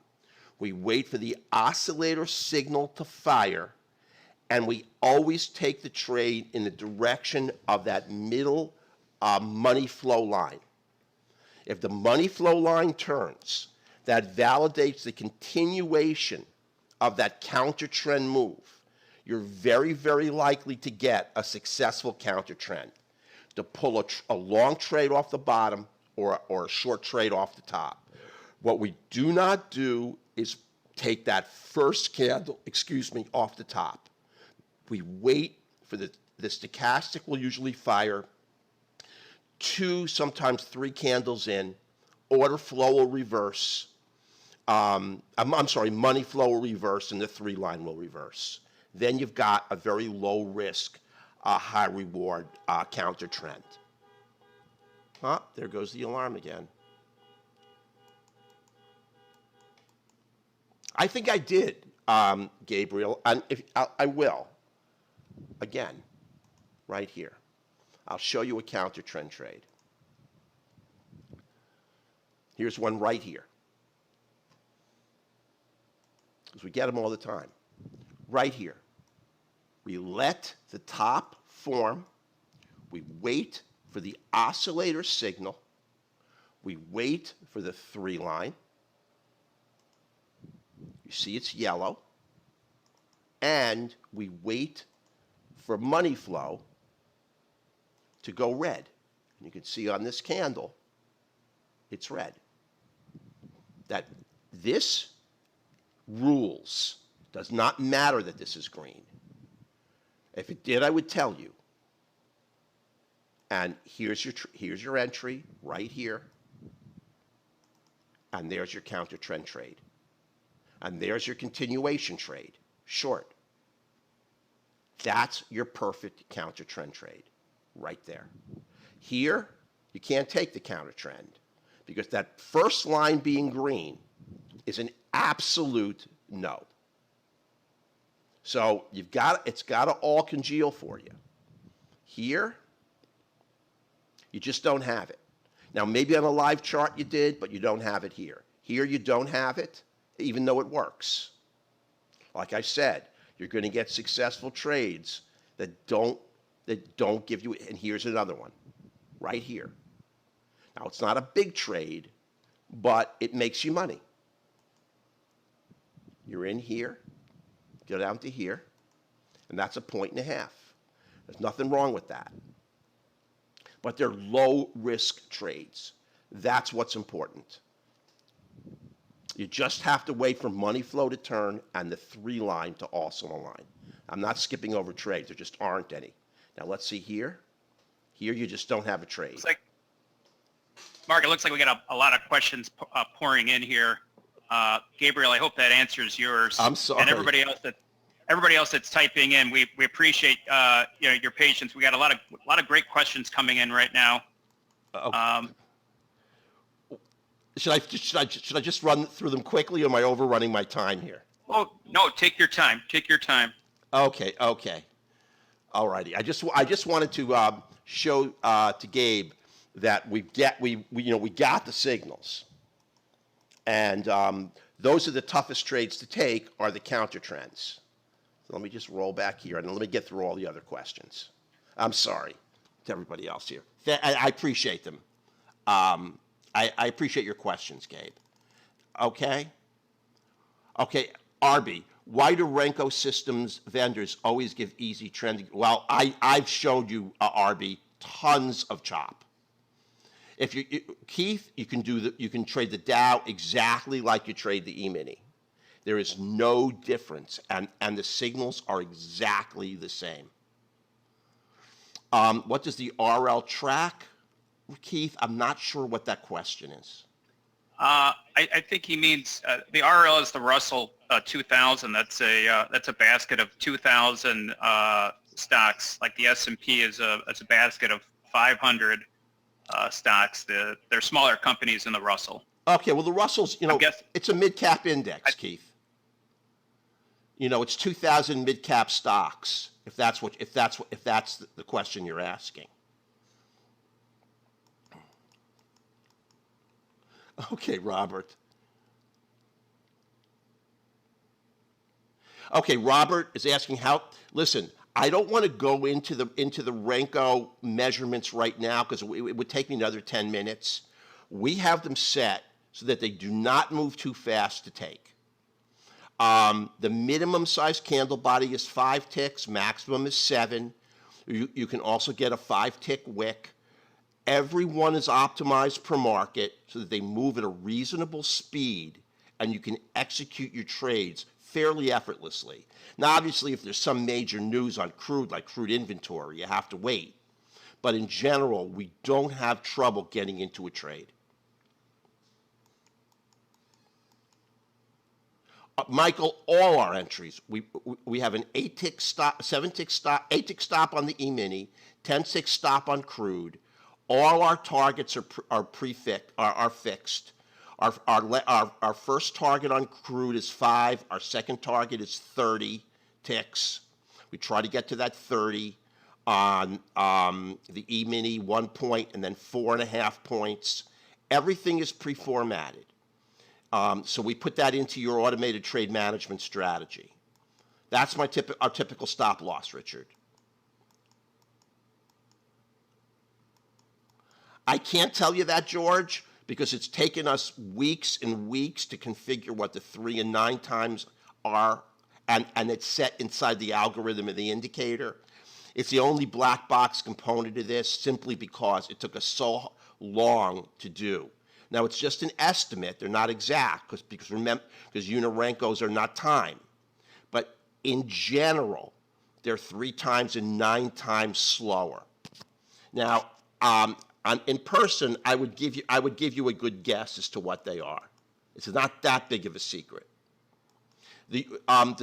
Speaker 2: We wait for the oscillator signal to fire, and we always take the trade in the direction of that middle money flow line. If the money flow line turns, that validates the continuation of that counter trend move. You're very, very likely to get a successful counter trend, to pull a long trade off the bottom or a short trade off the top. What we do not do is take that first candle, off the top. We wait for the stochastic will usually fire 2, sometimes 3 candles in, order flow will reverse. I'm sorry, money flow will reverse and the 3 line will reverse. Then you've got a very low risk, high reward counter trend. There goes the alarm again. I think I did, Gabriel, and I will. Again, right here. I'll show you a counter trend trade. Here's one right here. Because we get them all the time. Right here. We let the top form. We wait for the oscillator signal. We wait for the 3 line. You see it's yellow. And we wait for money flow to go red. And you can see on this candle, it's red. That this rules. Does not matter that this is green. If it did, I would tell you. And here's your entry right here. And there's your counter trend trade. And there's your continuation trade, short. That's your perfect counter trend trade right there. Here, you can't take the counter trend because that first line being green is an absolute no. So it's got to all congeal for you. Here, you just don't have it. Now, maybe on a live chart you did, but you don't have it here. Here you don't have it, even though it works. Like I said, you're going to get successful trades that don't give you, and here's another one, right here. Now, it's not a big trade, but it makes you money. You're in here, go down to here, and that's 1.5 points. There's nothing wrong with that. But they're low-risk trades. That's what's important. You just have to wait for money flow to turn and the 3 line to also align. I'm not skipping over trades. There just aren't any. Now, let's see here. Here, you just don't have a trade.
Speaker 1: Mark, it looks like we got a lot of questions pouring in here. Gabriel, I hope that answers yours.
Speaker 2: I'm sorry.
Speaker 1: And everybody else that's typing in, we appreciate your patience. We got a lot of great questions coming in right now.
Speaker 2: Okay. Should I just run through them quickly, or am I overrunning my time here?
Speaker 1: Oh no, take your time. Take your time.
Speaker 2: Okay. All righty. I just wanted to show to Gabe that we got the signals, and those are the toughest trades to take are the counter trends. So let me just roll back here and let me get through all the other questions. I'm sorry to everybody else here. I appreciate them. I appreciate your questions, Gabe. Okay, Arby, why do Renko Systems vendors always give easy trending? Well, I've showed you, Arby, tons of chop. If Keith, you can trade the Dow exactly like you trade the E-mini. There is no difference, and the signals are exactly the same. What does the RL track? Keith, I'm not sure what that question is.
Speaker 1: I think he means the RL is the Russell 2000. That's a basket of 2,000 stocks. Like the S&P is a basket of 500 stocks. They're smaller companies in the Russell.
Speaker 2: Okay, well the Russell's it's a mid-cap index, Keith. It's 2,000 mid-cap stocks. If that's the question you're asking. Okay, Robert. Okay, Robert is asking how. Listen, I don't want to go into the Renko measurements right now because it would take me another 10 minutes. We have them set so that they do not move too fast to take. The minimum size candle body is 5 ticks, maximum is 7. You can also get a 5-tick wick. Every one is optimized per market so that they move at a reasonable speed and you can execute your trades fairly effortlessly. Now, obviously, if there's some major news on crude, like crude inventory, you have to wait. But in general, we don't have trouble getting into a trade. Michael, all our entries, we have an 8-tick stop, 7-tick stop, 8-tick stop on the E-mini, 10-tick stop on crude. All our targets are fixed. Our first target on crude is 5. Our second target is 30 ticks. We try to get to that 30 on the E-mini, 1 point, and then 4.5 points. Everything is pre-formatted. So we put that into your automated trade management strategy. That's our typical stop loss, Richard. I can't tell you that, George, because it's taken us weeks and weeks to configure what the 3 and 9 times are, and it's set inside the algorithm of the indicator. It's the only black box component of this simply because it took us so long to do. Now, it's just an estimate. They're not exact because Unirenkos are not time. But in general, they're 3 times and 9 times slower. Now, in person, I would give you a good guess as to what they are. It's not that big of a secret. The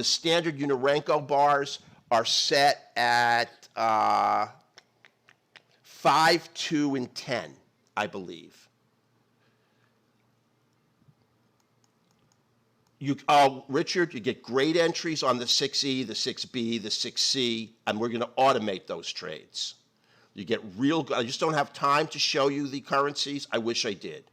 Speaker 2: standard Unirenko bars are set at 5, 2, and 10, I believe. Richard, you get great entries on the 6E, the 6B, the 6C, and we're going to automate those trades. You get real good. I just don't have time to show you the currencies. I wish I did.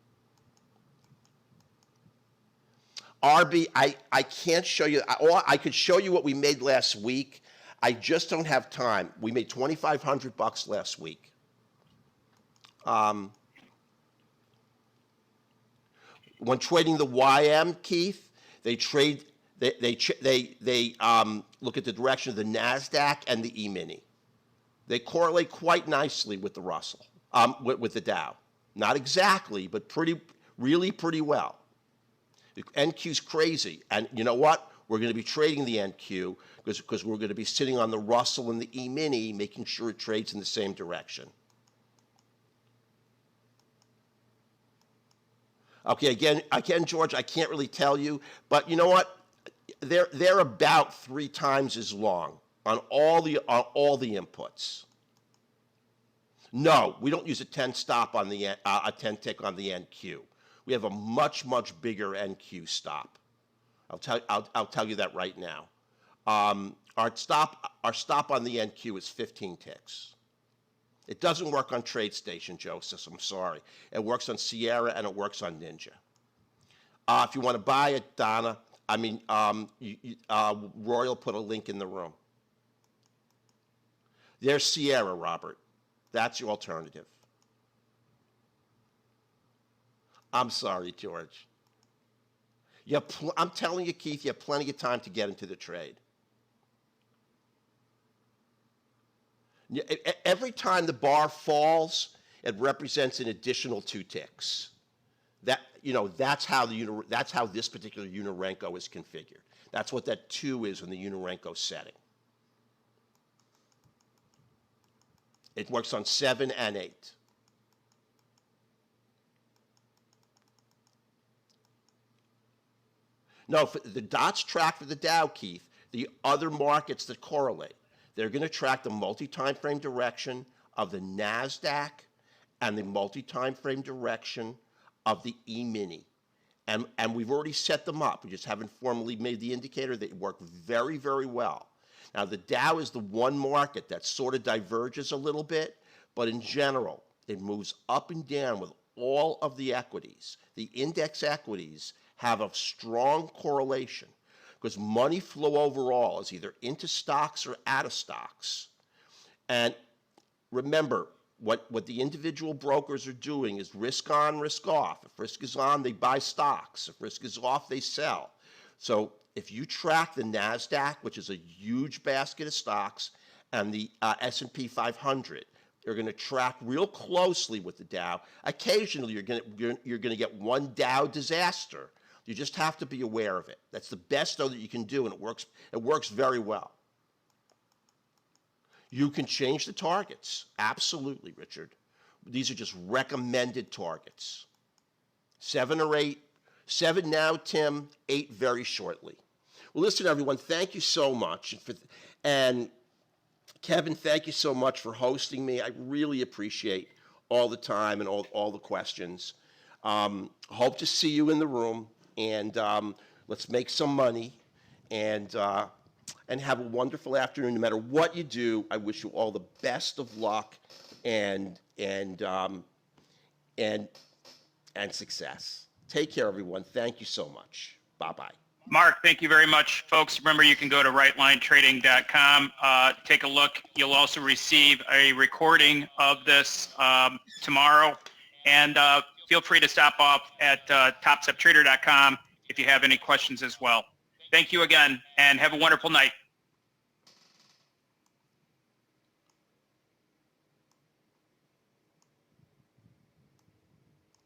Speaker 2: RB, I can't show you. I could show you what we made last week. I just don't have time. We made $2,500 last week. When trading the YM, Keith, they look at the direction of the NASDAQ and the E-mini. They correlate quite nicely with the Russell, with the Dow. Not exactly, but really pretty well. The NQ's crazy, and you know what? We're going to be trading the NQ because we're going to be sitting on the Russell and the E-mini, making sure it trades in the same direction. Okay, again, George, I can't really tell you, but you know what? They're about 3 times as long on all the inputs. No, we don't use a 10 stop on the a 10 tick on the NQ. We have a much bigger NQ stop. I'll tell you that right now. Our stop on the NQ is 15 ticks. It doesn't work on TradeStation, Joseph. I'm sorry. It works on Sierra and it works on Ninja. If you want to buy it, Donna, Roy will put a link in the room. There's Sierra, Robert. That's your alternative. I'm sorry, George. I'm telling you, Keith, you have plenty of time to get into the trade. Every time the bar falls, it represents an additional 2 ticks. That's how this particular Unirenko is configured. That's what that 2 is in the Unirenko setting. It works on 7 and 8. No, the dots track for the Dow, Keith, the other markets that correlate. They're going to track the multi-time frame direction of the NASDAQ and the multi-time frame direction of the E-mini. And we've already set them up. We just haven't formally made the indicator. They work very, very well. Now, the Dow is the one market that sort of diverges a little bit, but in general, it moves up and down with all of the equities. The index equities have a strong correlation. because money flow overall is either into stocks or out of stocks. And remember, what the individual brokers are doing is risk on, risk off. If risk is on, they buy stocks. If risk is off, they sell. So if you track the NASDAQ, which is a huge basket of stocks, and the S&P 500, you're going to track real closely with the Dow. Occasionally, you're going to get one Dow disaster. You just have to be aware of it. That's the best, though, that you can do, and it works very well. You can change the targets. Absolutely, Richard. These are just recommended targets. 7 or 8. 7 now, Tim. 8 very shortly. Well, listen, everyone, thank you so much. And Kevin, thank you so much for hosting me. I really appreciate all the time and all the questions. Hope to see you in the room, and let's make some money. And have a wonderful afternoon. No matter what you do, I wish you all the best of luck and success. Take care, everyone. Thank you so much. Bye-bye.
Speaker 1: Mark, thank you very much. Folks, remember you can go to rightlinetrading.com, take a look. You'll also receive a recording of this tomorrow. And feel free to stop off at topsteptrader.com if you have any questions as well. Thank you again, and have a wonderful night.